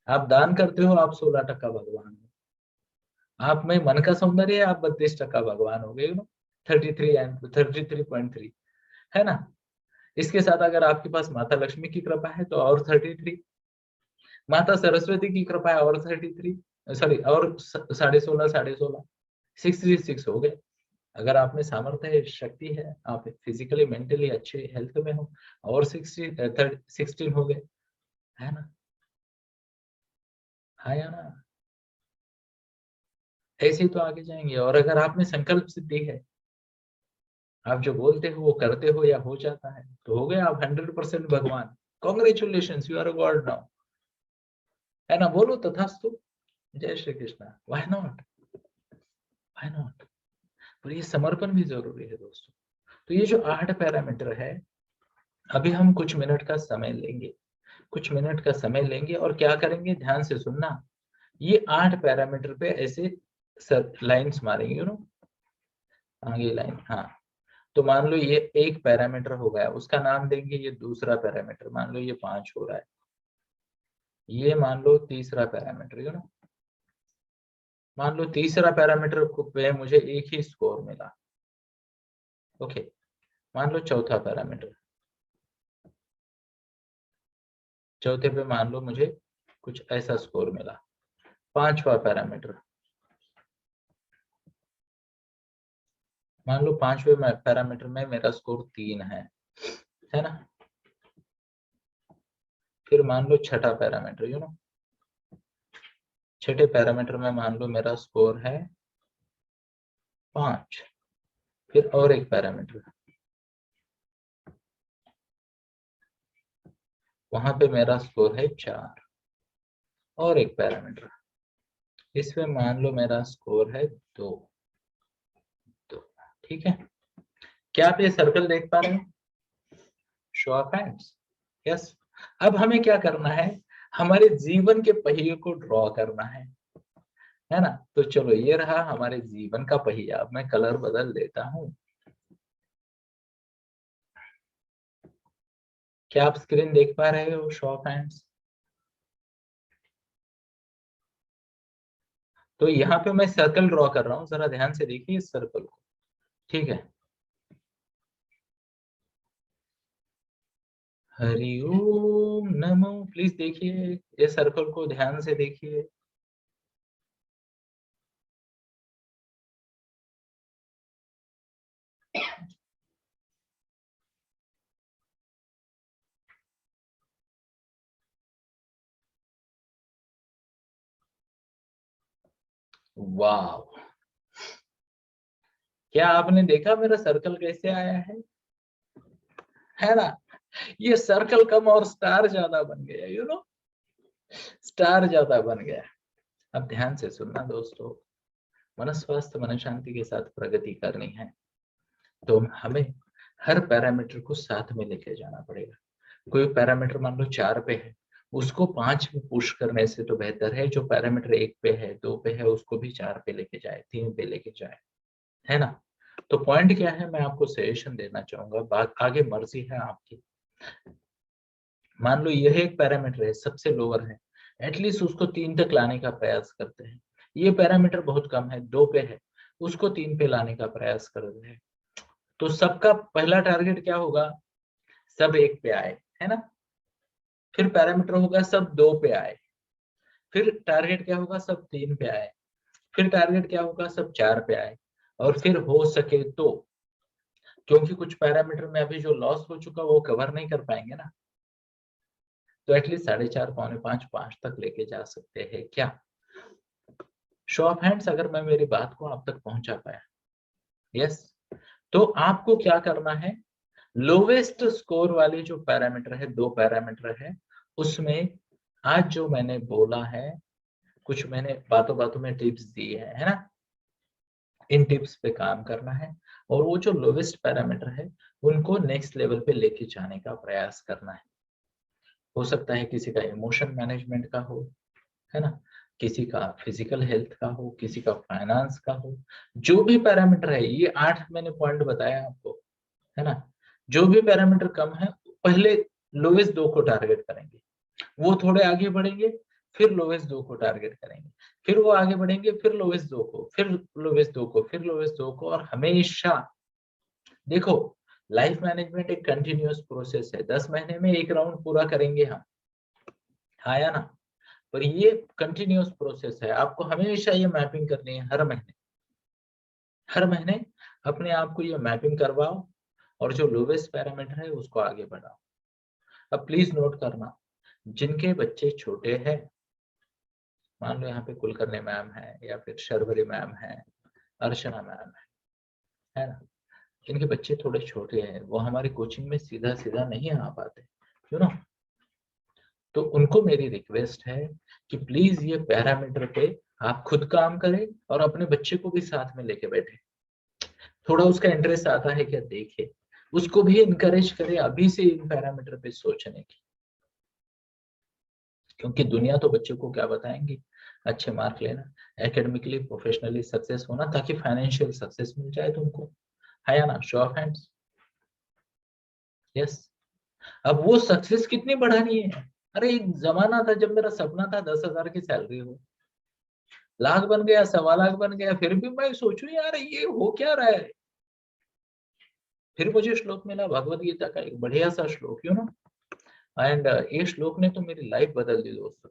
Speaker 1: आप दान करते हो, आप 16% भगवान हो, आप में मन का सौंदर्य है, आप 32% भगवान हो गए, यू नो, 33 एंड 33.3, है ना। इसके साथ अगर आपके पास माता लक्ष्मी की कृपा है तो और 33, माता सरस्वती की कृपा है और 33, सॉरी और 16.5 16.5, 66 हो गए। अगर आप में सामर्थ्य है, शक्ति है, आप फिजिकली मेंटली अच्छे हेल्थ में हो, और 16 हो गए, है ना। हाँ या ना, ऐसे ही तो आगे जाएंगे। और अगर आप में संकल्प सिद्धि है, आप जो बोलते हो वो करते हो या हो जाता है, तो हो गए आप 100% भगवान। Congratulation, you are God now, है ना। बोलो तथास्तु, जय Shri Krishna. Why not, why not. पर ये समर्पण भी जरूरी है दोस्तों। तो ये जो 8 पैरामीटर है, अभी हम कुछ मिनट का समय लेंगे, कुछ मिनट का समय लेंगे और क्या करेंगे, ध्यान से सुनना। ये 8 पैरामीटर पे ऐसे लाइंस मारेंगे, यू नो, आगे लाइन, हाँ। तो मान लो ये एक पैरामीटर हो गया, उसका नाम देंगे, ये दूसरा पैरामीटर, मान लो ये 5 हो रहा है, ये मान लो तीसरा पैरामीटर, यू नो, मान लो तीसरा पैरामीटर पे मुझे एक ही स्कोर मिला। ओके, मान लो चौथा पैरामीटर, चौथे पे मान लो मुझे कुछ ऐसा स्कोर मिला। पांचवा पैरामीटर, मान लो पांचवे पैरामीटर में मेरा स्कोर 3 है ना। फिर मान लो छठा पैरामीटर, यू नो, छठे पैरामीटर में मान लो मेरा स्कोर है 5। फिर और एक पैरामीटर, वहां पे मेरा स्कोर है 4। और एक पैरामीटर, इसमें मान लो मेरा स्कोर है 2। ठीक है, क्या आप ये सर्कल देख पा रहे हैं? Show of hands. यस। अब हमें क्या करना है, हमारे जीवन के पहिए को ड्रॉ करना है ना। तो चलो, ये रहा हमारे जीवन का पहिया। अब मैं कलर बदल देता हूं। क्या आप स्क्रीन देख पा रहे हो? Show of hands. तो यहाँ पे मैं सर्कल ड्रॉ कर रहा हूँ, जरा ध्यान से देखिए इस सर्कल को। ठीक है, हरि ओम नमो। प्लीज देखिए ये सर्कल को, ध्यान से देखिए। वाह, क्या आपने देखा मेरा सर्कल कैसे आया है ना। ये सर्कल कम और स्टार ज्यादा बन गया, यू नो, स्टार ज्यादा बन गया। अब ध्यान से सुनना दोस्तों, मन स्वास्थ्य मन शांति के साथ प्रगति करनी है तो हमें हर पैरामीटर को साथ में लेके जाना पड़ेगा। कोई पैरामीटर मान लो 4 पे है, उसको 5 पे पुश करने से तो बेहतर है जो पैरामीटर 1 पे है, 2 पे है, उसको भी 4 पे लेके जाए, 3 पे लेके जाए, है ना। तो पॉइंट क्या है, मैं आपको सजेशन देना चाहूंगा, बात आगे मर्जी है आपकी। मान लो यह एक पैरामीटर है, सबसे लोअर है, एटलीस्ट उसको 3 तक लाने का प्रयास करते हैं। ये पैरामीटर बहुत कम है, 2 पे है, उसको 3 पे लाने का प्रयास कर रहे हैं। तो सबका पहला टारगेट क्या होगा, सब 1 पे आए, है ना। फिर पैरामीटर होगा सब 2 पे आए। फिर टारगेट क्या होगा, सब 3 पे आए। फिर टारगेट क्या होगा, सब 4 पे आए। और फिर हो सके तो, क्योंकि कुछ पैरामीटर में अभी जो लॉस हो चुका वो कवर नहीं कर पाएंगे ना, तो एटलीस्ट 4.5 पौने 5 5 तक लेके जा सकते हैं क्या। शो ऑफ हैंड्स, अगर मैं मेरी बात को आप तक पहुंचा पाया। यस। तो आपको क्या करना है, लोवेस्ट स्कोर वाले जो पैरामीटर है, 2 पैरामीटर है, उसमें आज जो मैंने बोला है, कुछ मैंने बातों बातों में टिप्स दी है ना, इन टिप्स पे काम करना है। और वो जो लोवेस्ट पैरामीटर है उनको नेक्स्ट लेवल पे लेके जाने का प्रयास करना है। हो सकता है किसी का इमोशन मैनेजमेंट का हो, है ना, किसी का फिजिकल हेल्थ का हो, किसी का फाइनेंस का हो। जो भी पैरामीटर है, ये 8 मैंने पॉइंट बताया आपको, है ना। जो भी पैरामीटर कम है, पहले लोवेस्ट 2 को टारगेट करेंगे, वो थोड़े आगे बढ़ेंगे, फिर लोवेस्ट 2 को टारगेट करेंगे, फिर वो आगे बढ़ेंगे, फिर लोवेस्ट 2 को, फिर लोवेस्ट 2 को, फिर लोवेस्ट 2 को। और हमेशा देखो, लाइफ मैनेजमेंट एक कंटिन्यूअस प्रोसेस है, 10 महीने में एक राउंड पूरा करेंगे हम, हाँ या ना। पर ये कंटिन्यूअस प्रोसेस है, आपको हमेशा ये मैपिंग करनी है, हर महीने अपने आप को ये मैपिंग करवाओ और जो लोवेस्ट पैरामीटर है उसको आगे बढ़ाओ। अब प्लीज नोट करना, जिनके बच्चे छोटे हैं, मान लो यहाँ पे कुलकर्णी मैम है या फिर शर्वरी मैम है, अर्चना मैम है ना, जिनके बच्चे थोड़े छोटे हैं, वो हमारी कोचिंग में सीधा सीधा नहीं आ पाते, क्यों ना। तो उनको मेरी रिक्वेस्ट है कि प्लीज ये पैरामीटर पे आप खुद काम करें और अपने बच्चे को भी साथ में लेके बैठे। थोड़ा उसका इंटरेस्ट आता है क्या, देखे, उसको भी इनकरेज करें अभी से इन पैरामीटर पे सोचने की। क्योंकि दुनिया तो बच्चों को क्या बताएंगी, अच्छे मार्क लेना, एकेडमिकली प्रोफेशनली सक्सेस होना, ताकि फाइनेंशियल सक्सेस मिल जाए तुमको, है या ना। Show of hands. यस। अब वो सक्सेस कितनी बढ़ानी है, अरे एक जमाना था जब मेरा सपना था 10,000 की सैलरी हो, लाख बन गया, 1.25 लाख बन गया, फिर भी मैं सोचूं यार ये हो क्या रहा है। फिर मुझे श्लोक मिला भगवत गीता का, एक बढ़िया सा श्लोक, यू नो, एंड ये श्लोक ने तो मेरी लाइफ बदल दी दोस्तों।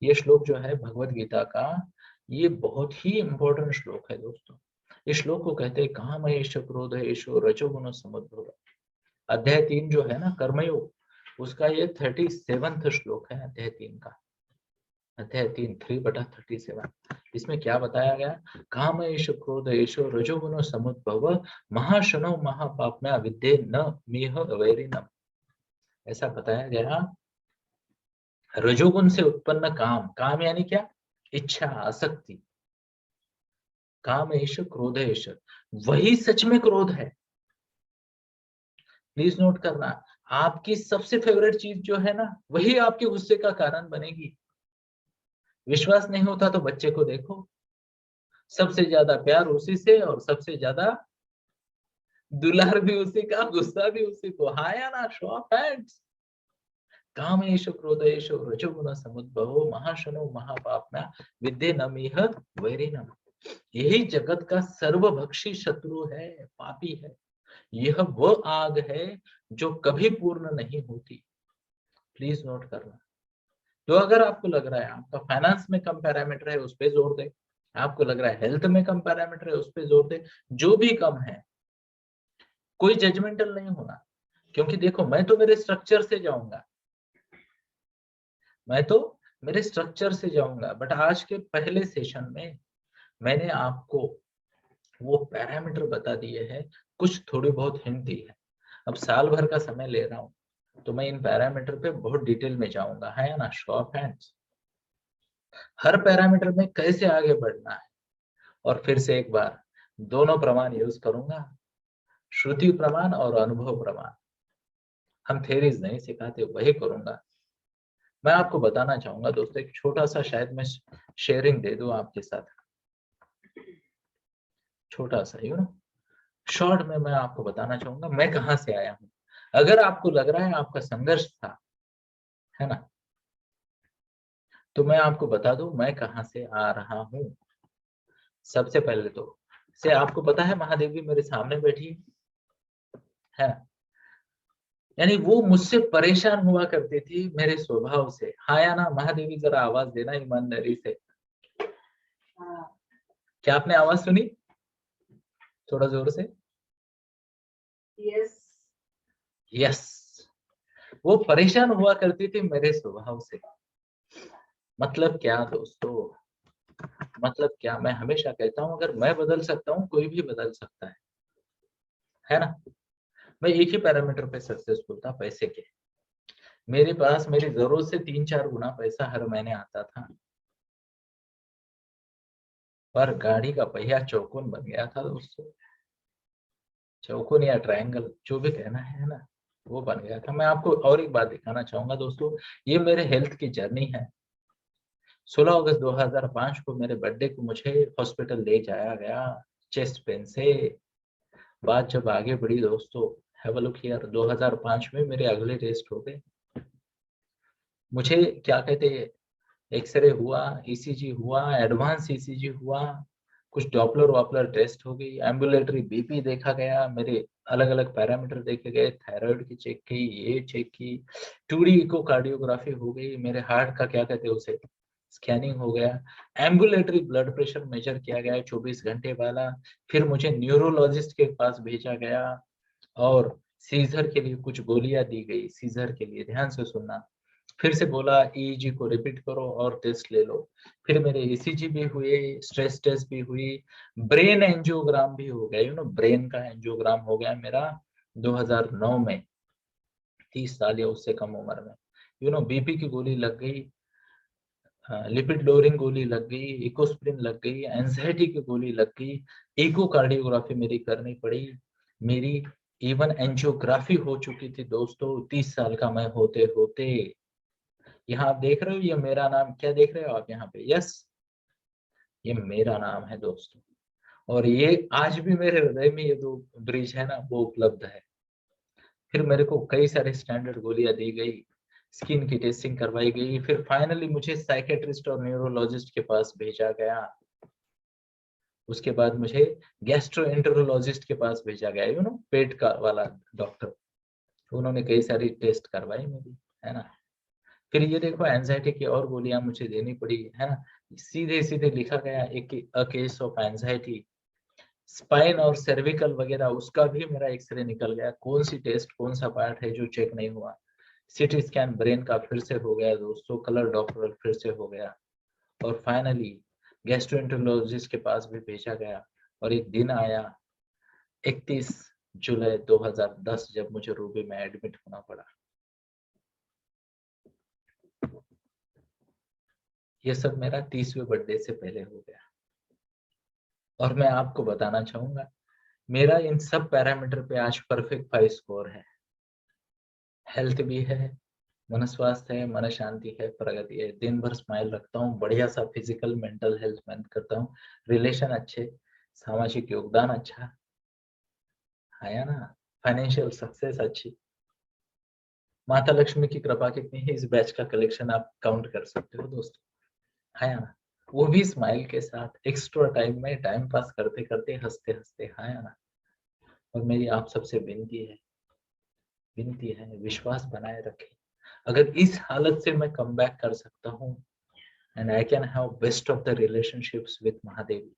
Speaker 1: ये श्लोक जो है भगवत गीता का, ये बहुत ही इंपॉर्टेंट श्लोक है दोस्तों। इस श्लोक को कहते हैं काम एष क्रोध एष रजोगुण समुद्भव। अध्याय 3 जो है ना कर्मयोग, उसका ये 37वां श्लोक है, अध्याय 3 का, अध्याय 3:3/37। इसमें क्या बताया गया, काम एष क्रोध एष रजोगुण समुद्भव महाशनो महापाप्म्या विद्ये न मेह वैरिणम। ऐसा बताया गया, रजोगुण से उत्पन्न काम, काम यानी क्या, इच्छा, आसक्ति, काम एष क्रोध एष, वही सच में क्रोध है। प्लीज नोट करना, आपकी सबसे फेवरेट चीज जो है ना, वही आपके गुस्से का कारण बनेगी। विश्वास नहीं होता तो बच्चे को देखो, सबसे ज्यादा प्यार उसी से और सबसे ज्यादा दुलार भी उसी का, गुस्सा भी उसी को। हाँ या ना, शो ऑफ हैंड्स। कामेश क्रोधेश रजोगुण समुद्भवो महाशनो महापाप्म्या विद्ये नमिह वैरिणम। यही जगत का सर्वभक्षी शत्रु है, पापी है। यह वो आग है जो कभी पूर्ण नहीं होती। प्लीज नोट करना। तो अगर आपको लग रहा है आपका फाइनेंस में कम पैरामीटर है, उस पर जोर दे। आपको लग रहा है हेल्थ में कम पैरामीटर है, उस पर जोर दे। जो भी कम है, कोई जजमेंटल नहीं होना, क्योंकि देखो मैं तो मेरे स्ट्रक्चर से जाऊंगा, मैं तो मेरे स्ट्रक्चर से जाऊंगा। बट आज के पहले सेशन में मैंने आपको वो पैरामीटर बता दिए हैं, कुछ थोड़ी बहुत हिंट दी है। अब साल भर का समय ले रहा हूं तो मैं इन पैरामीटर पे बहुत डिटेल में जाऊंगा, है ना, show of hands. Her parameter में कैसे आगे बढ़ना है, और फिर से एक बार दोनों प्रमाण यूज करूंगा, श्रुति प्रमाण और अनुभव प्रमाण। हम थेरीज नहीं सिखाते, वही करूंगा। मैं आपको बताना चाहूंगा दोस्तों, एक छोटा सा शायद मैं शेयरिंग दे दूं आपके साथ, छोटा सा, यू नो, शॉर्ट में मैं आपको बताना चाहूंगा मैं कहां से आया हूं। अगर आपको लग रहा है आपका संघर्ष था, है ना, तो मैं आपको बता दूं मैं कहां से आ रहा हूं। सबसे पहले तो से आपको पता है महादेवी मेरे सामने बैठी है ना, यानी वो मुझसे परेशान हुआ करती थी मेरे स्वभाव से। हाँ या ना महादेवी, जरा आवाज देना ईमानदारी से।
Speaker 2: हाँ,
Speaker 1: क्या आपने आवाज सुनी, थोड़ा जोर से।
Speaker 2: यस,
Speaker 1: यस, वो परेशान हुआ करती थी मेरे स्वभाव से। मतलब क्या दोस्तों, मतलब क्या, मैं हमेशा कहता हूं अगर मैं बदल सकता हूं कोई भी बदल सकता है ना। मैं एक ही पैरामीटर पे सक्सेसफुल था, पैसे के। मेरे पास मेरी जरूरत से 3-4 गुना पैसा हर महीने आता था, पर गाड़ी का पहिया चौकोन बन गया था दोस्तों। चौकोन या ट्रायंगल, जो भी कहना है ना, वो बन गया था। मैं आपको और एक बात दिखाना चाहूंगा दोस्तों, ये मेरे हेल्थ की जर्नी है। 16 अगस्त 2005 को मेरे बर्थडे को मुझे हॉस्पिटल ले जाया गया चेस्ट पेन से। बात जब आगे बढ़ी दोस्तों, हैव अ लुक हियर, 2005 में मेरे अगले टेस्ट हो गए। मुझे क्या कहते, एक्सरे हुआ, ईसीजी हुआ, एडवांस ईसीजी हुआ, कुछ डॉपलर वापलर टेस्ट हो गई, एम्बुलेटरी बीपी देखा गया, मेरे अलग अलग पैरामीटर देखे गए, थायराइड की चेक की, ये चेक की, 2D इकोकार्डियोग्राफी हो गई, मेरे हार्ट का क्या कहते हैं उसे स्कैनिंग हो गया, एम्बुलेटरी ब्लड प्रेशर मेजर किया गया 24 घंटे वाला। फिर मुझे न्यूरोलॉजिस्ट के पास भेजा गया और सीजर के लिए कुछ गोलियां दी गई, सीजर के लिए, ध्यान से सुनना। फिर से बोला ईईजी को रिपीट करो और टेस्ट ले लो। फिर मेरे ईसीजी भी हुए, स्ट्रेस टेस्ट भी हुई, ब्रेन एंजियोग्राम भी हो गया, यू नो, ब्रेन का एंजियोग्राम हो गया मेरा 2009 में, 30 साल या उससे कम उम्र में। यू नो, बीपी की गोली लग गई, लिपिड लोअरिंग गोली लग गई, इकोस्प्रिन लग गई, एंजाइटी की गोली लग गई, इकोकार्डियोग्राफी मेरी करनी पड़ी। मेरी इवन एंजियोग्राफी हो चुकी थी दोस्तों 30 साल का मैं होते होते। यहाँ आप देख रहे हो, ये मेरा नाम, क्या देख रहे हो आप यहाँ पे, यस, ये मेरा नाम है दोस्तों। और ये आज भी मेरे हृदय में ये 2 ब्रिज है ना, वो उपलब्ध है। फिर मेरे को कई सारे स्टैंडर्ड गोलियां दी गई, स्किन की टेस्टिंग करवाई गई, फिर फाइनली मुझे साइकेट्रिस्ट और न्यूरोलॉजिस्ट के पास भेजा गया। उसके बाद मुझे गैस्ट्रोएंटेरोलॉजिस्ट के पास भेजा गया, पेट का वाला डॉक्टर। उन्होंने कई सारी टेस्ट करवाई मेरी, है ना। फिर ये देखो एंजाइटी की और गोलियां मुझे देनी पड़ी, है ना। सीधे सीधे लिखा गया एक केस ऑफ एंजाइटी। स्पाइन और सर्विकल वगैरह उसका भी मेरा एक्सरे निकल गया, कौन सी टेस्ट कौन सा पार्ट है जो चेक नहीं हुआ। सीटी स्कैन ब्रेन का फिर से हो गया दोस्तों, कलर डॉप्लर फिर से हो गया, और फाइनली गैस्ट्रोएंटेरोलॉजिस्ट के पास भी भेजा गया। और एक दिन आया 31 जुलाई 2010 जब मुझे रूबी में एडमिट होना पड़ा। ये सब मेरा 30वें बर्थडे से पहले हो गया। और मैं आपको बताना चाहूंगा मेरा इन सब पैरामीटर पे आज परफेक्ट 5 स्कोर है। हेल्थ भी है, मन स्वास्थ्य है, मन शांति है, प्रगति है, दिन भर स्माइल रखता हूँ, बढ़िया सा फिजिकल मेंटल हेल्थ मैनेज करता हूँ, रिलेशन अच्छे, सामाजिक योगदान अच्छा है ना, फाइनेंशियल सक्सेस अच्छी। माता लक्ष्मी की कृपा कितनी है, इस बैच का कलेक्शन आप काउंट कर सकते हो दोस्तों, है ना। वो भी स्माइल के साथ एक्स्ट्रा टाइम में टाइम पास करते करते हंसते हंसते, है ना। और मेरी आप सबसे विनती है विश्वास बनाए रखें। अगर इस हालत से मैं कम बैक कर सकता हूँ and I can have best of the relationships with Mahadevi,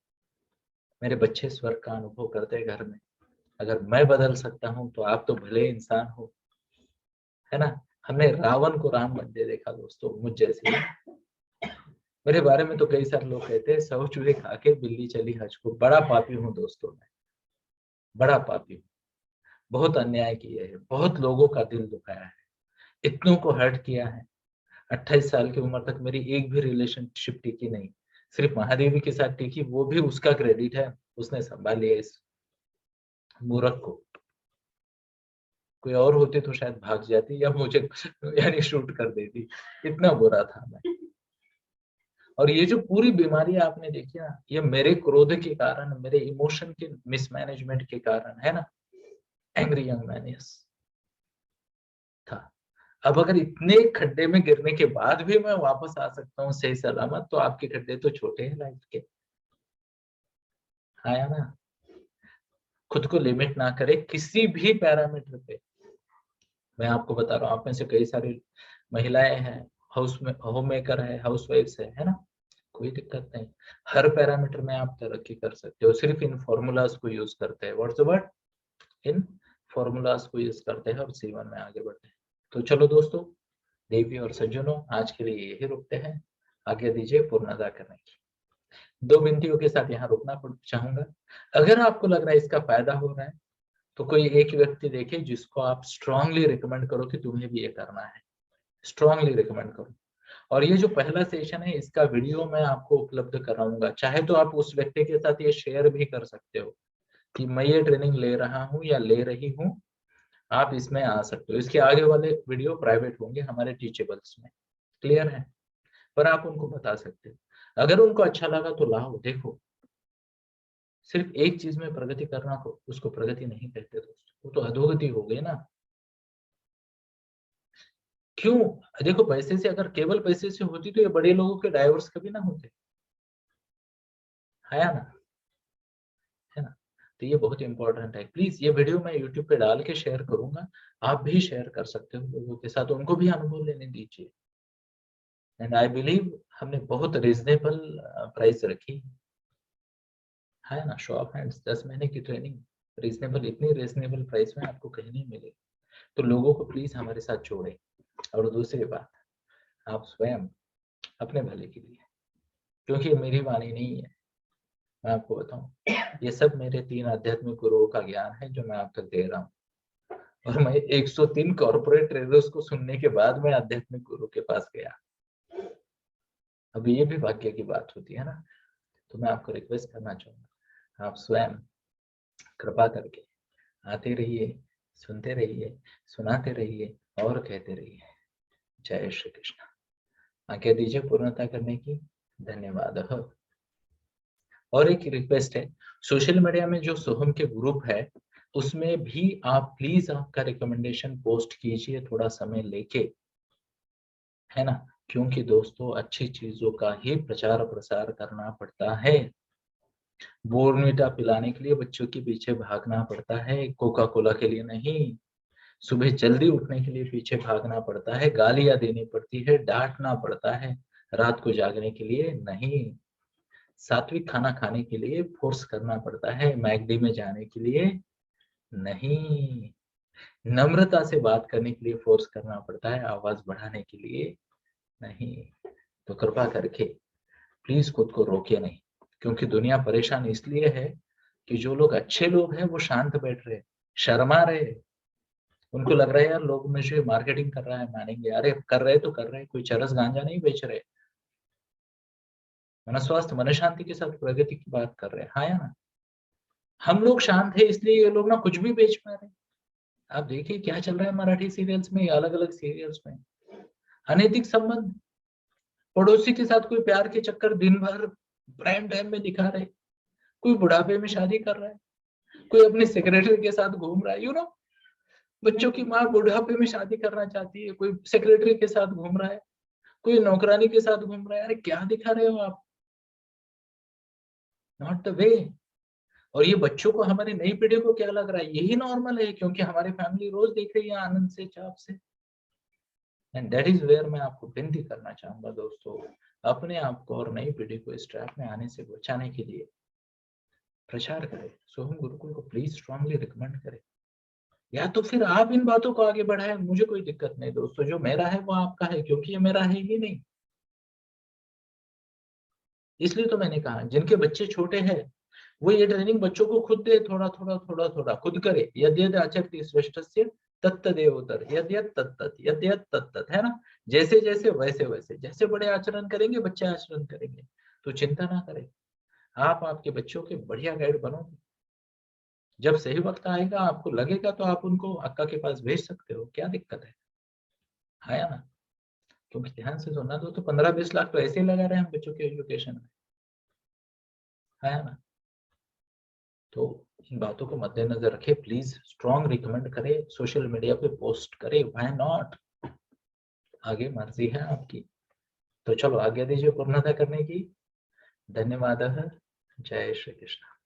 Speaker 1: मेरे बच्चे स्वर्ग का अनुभव करते हैं घर में। अगर मैं बदल सकता हूँ तो आप तो भले इंसान हो, है ना। हमने रावण को राम बनते देखा दोस्तों, मुझ जैसे। मेरे बारे में तो कई सारे लोग कहते हैं 100 चूहे खा के बिल्ली चली हज को। बड़ा पापी हूँ दोस्तों मैं, बड़ा पापी हूँ। बहुत अन्याय किया है, बहुत लोगों का दिल दुखाया है, इतनों को हर्ट किया है। 28 साल की उम्र तक मेरी एक भी रिलेशनशिप टिकी नहीं, सिर्फ महादेवी के साथ टिकी, वो भी उसका क्रेडिट है, उसने संभाल लिया इस मूर्ख को। कोई और होती तो शायद भाग जाती या मुझे यानी शूट कर देती, इतना बुरा था मैं। और ये जो पूरी बीमारी आपने देखी ना, ये मेरे क्रोध के कारण, मेरे इमोशन के मिसमैनेजमेंट के कारण, है ना। एंग्री यंग मैन, यस, था। अब अगर इतने खड्डे में गिरने के बाद भी मैं वापस आ सकता हूँ सही सलामत, तो आपके खड्डे तो छोटे हैं लाइफ के, हाँ ना। खुद को लिमिट ना करे किसी भी पैरामीटर पे। मैं आपको बता रहा हूँ, आप में से कई सारी महिलाएं हैं, होम मेकर है, हाउस वाइफ्स है ना। कोई दिक्कत नहीं, हर पैरामीटर में आप तरक्की कर सकते हो, सिर्फ इन फॉर्मूलाज को यूज करते हैं। What's the word, in formulas को यूज करते हैं और जीवन में आगे बढ़ते हैं। तो चलो दोस्तों, देवी और सज्जनों, आज के लिए यही रुकते हैं, आगे दीजिए पूर्णता करने की। 2 विनतियों के साथ यहाँ रुकना चाहूंगा। अगर आपको लग रहा है इसका फायदा हो रहा है, तो कोई एक व्यक्ति देखे जिसको आप स्ट्रांगली रिकमेंड करो कि तुम्हें भी ये करना है, स्ट्रांगली रिकमेंड करो। और ये जो पहला सेशन है इसका वीडियो मैं आपको उपलब्ध कराऊंगा, चाहे तो आप उस व्यक्ति के साथ ये शेयर भी कर सकते हो कि मैं ये ट्रेनिंग ले रहा हूँ या ले रही हूँ, आप इसमें आ सकते हो। इसके आगे वाले वीडियो प्राइवेट होंगे हमारे टीचेबल्स में, क्लियर है। पर आप उनको बता सकते हो, अगर उनको अच्छा लगा तो लाओ देखो। सिर्फ एक चीज में प्रगति करना को उसको प्रगति नहीं कहते दोस्तों, वो तो अधोगति हो गई ना। क्यों, देखो पैसे से, अगर केवल पैसे से होती तो ये बड़े लोगों के डाइवोर्स कभी ना होते, है ना, है ना। तो ये बहुत इंपॉर्टेंट है। प्लीज ये वीडियो मैं यूट्यूब पे डाल के शेयर करूंगा, आप भी शेयर कर सकते हो लोगों के साथ, उनको भी अनुभव लेने दीजिए। एंड आई बिलीव हमने बहुत रीजनेबल प्राइस रखी है ना। शो ऑफ हैंड्स, 10 महीने की ट्रेनिंग रीजनेबल, इतनी रीजनेबल प्राइस में आपको कहीं नहीं मिलेगी। तो लोगों को प्लीज हमारे साथ जोड़े। और दूसरी बात, आप स्वयं अपने भले के लिए, क्योंकि ये मेरी वाणी नहीं है, मैं आपको बताऊं, ये सब मेरे 3 आध्यात्मिक गुरुओं का ज्ञान है जो मैं आप तक दे रहा हूँ। और मैं 103 कॉर्पोरेट ट्रेडर्स को सुनने के बाद मैं आध्यात्मिक गुरु के पास गया। अब ये भी भाग्य की बात होती है ना। तो मैं आपको रिक्वेस्ट करना चाहूंगा, आप स्वयं कृपा करके आते रहिए, सुनते रहिए, सुनाते रहिए और कहते रहिए। जय श्री कृष्ण। आज्ञा दीजिए पूर्णता करने की, धन्यवाद। और एक रिक्वेस्ट है, सोशल मीडिया में जो सोहम के ग्रुप है उसमें भी आप प्लीज आपका रिकमेंडेशन पोस्ट कीजिए थोड़ा समय लेके, है ना। क्योंकि दोस्तों अच्छी चीजों का ही प्रचार प्रसार करना पड़ता है। बोर्नविटा पिलाने के लिए बच्चों के पीछे भागना पड़ता है, कोका कोला के लिए नहीं। सुबह जल्दी उठने के लिए पीछे भागना पड़ता है, गालियां देनी पड़ती है, डांटना पड़ता है, रात को जागने के लिए नहीं। सात्विक खाना खाने के लिए फोर्स करना पड़ता है, मैकडी में जाने के लिए नहीं। नम्रता से बात करने के लिए फोर्स करना पड़ता है, आवाज बढ़ाने के लिए नहीं। तो कृपा करके प्लीज खुद को रोकिए नहीं, क्योंकि दुनिया परेशान इसलिए है कि जो लोग अच्छे लोग हैं वो शांत बैठ रहे, शर्मा रहे। उनको लग रहा है यार लोग मुझे मार्केटिंग कर रहा है, मानेंगे। अरे कर रहे तो कर रहे, कोई चरस गांजा नहीं बेच रहे। मन स्वास्थ्य मन शांति के साथ प्रगति की बात कर रहे हैं, हाँ या ना। हम लोग शांत है इसलिए ये लोग ना कुछ भी बेच पा रहे हैं। आप देखिए क्या चल रहा है मराठी सीरियल्स में या अलग अलग सीरियल्स में। अनैतिक संबंध, पड़ोसी के साथ कोई प्यार के चक्कर दिन भर प्राइम टाइम में दिखा रहे, कोई बुढ़ापे में शादी कर रहा है, कोई अपने सेक्रेटरी के साथ घूम रहा है, यू नो। बच्चों की माँ बुढ़ापे में शादी करना चाहती है, कोई सेक्रेटरी के साथ घूम रहा है, कोई नौकरानी के साथ घूम रहा है। अरे क्या दिखा रहे हो आप, नॉट द वे। और ये बच्चों को, हमारी नई पीढ़ी को क्या लग रहा है, यही नॉर्मल है, क्योंकि हमारी फैमिली रोज देख रही है आनंद से, चाप से। एंड दैट इज वेयर मैं आपको विनती करना चाहूंगा दोस्तों, अपने आप को और नई पीढ़ी को इस ट्रैप में आने से बचाने के लिए प्रचार करें। सोहम गुरुकुल को प्लीज स्ट्रांगली रिकमेंड करें, या तो फिर आप इन बातों को आगे बढ़ाएं, मुझे कोई दिक्कत नहीं दोस्तों। जो मेरा है वो आपका है, क्योंकि ये मेरा है ही नहीं। इसलिए तो मैंने कहा जिनके बच्चे छोटे हैं वो ये ट्रेनिंग बच्चों को खुद दे, थोड़ा थोड़ा थोड़ा थोड़ा खुद करे। यद यद आचरति श्रेष्ठस्य तत्तदेवोतर, यद यद तत्तत, यद यद तत्तत, है ना। जैसे जैसे वैसे वैसे, जैसे बड़े आचरण करेंगे बच्चे आचरण करेंगे। तो चिंता ना करें, आप आपके बच्चों के बढ़िया गाइड बनोगे। जब सही वक्त आएगा, आपको लगेगा तो आप उनको अक्का के पास भेज सकते हो, क्या दिक्कत है या ना। क्योंकि ध्यान से सुनना तो 15-20 लाख तो ऐसे ही लगा रहे हैं हम बच्चों के एजुकेशन में, है ना। तो इन बातों को मद्देनजर रखे, प्लीज स्ट्रॉन्ग रिकमेंड करें, सोशल मीडिया पे पोस्ट करें, व्हाई नॉट। आगे मर्जी है आपकी। तो चलो आज्ञा दीजिए पूर्णता करने की। धन्यवाद। जय श्री कृष्ण।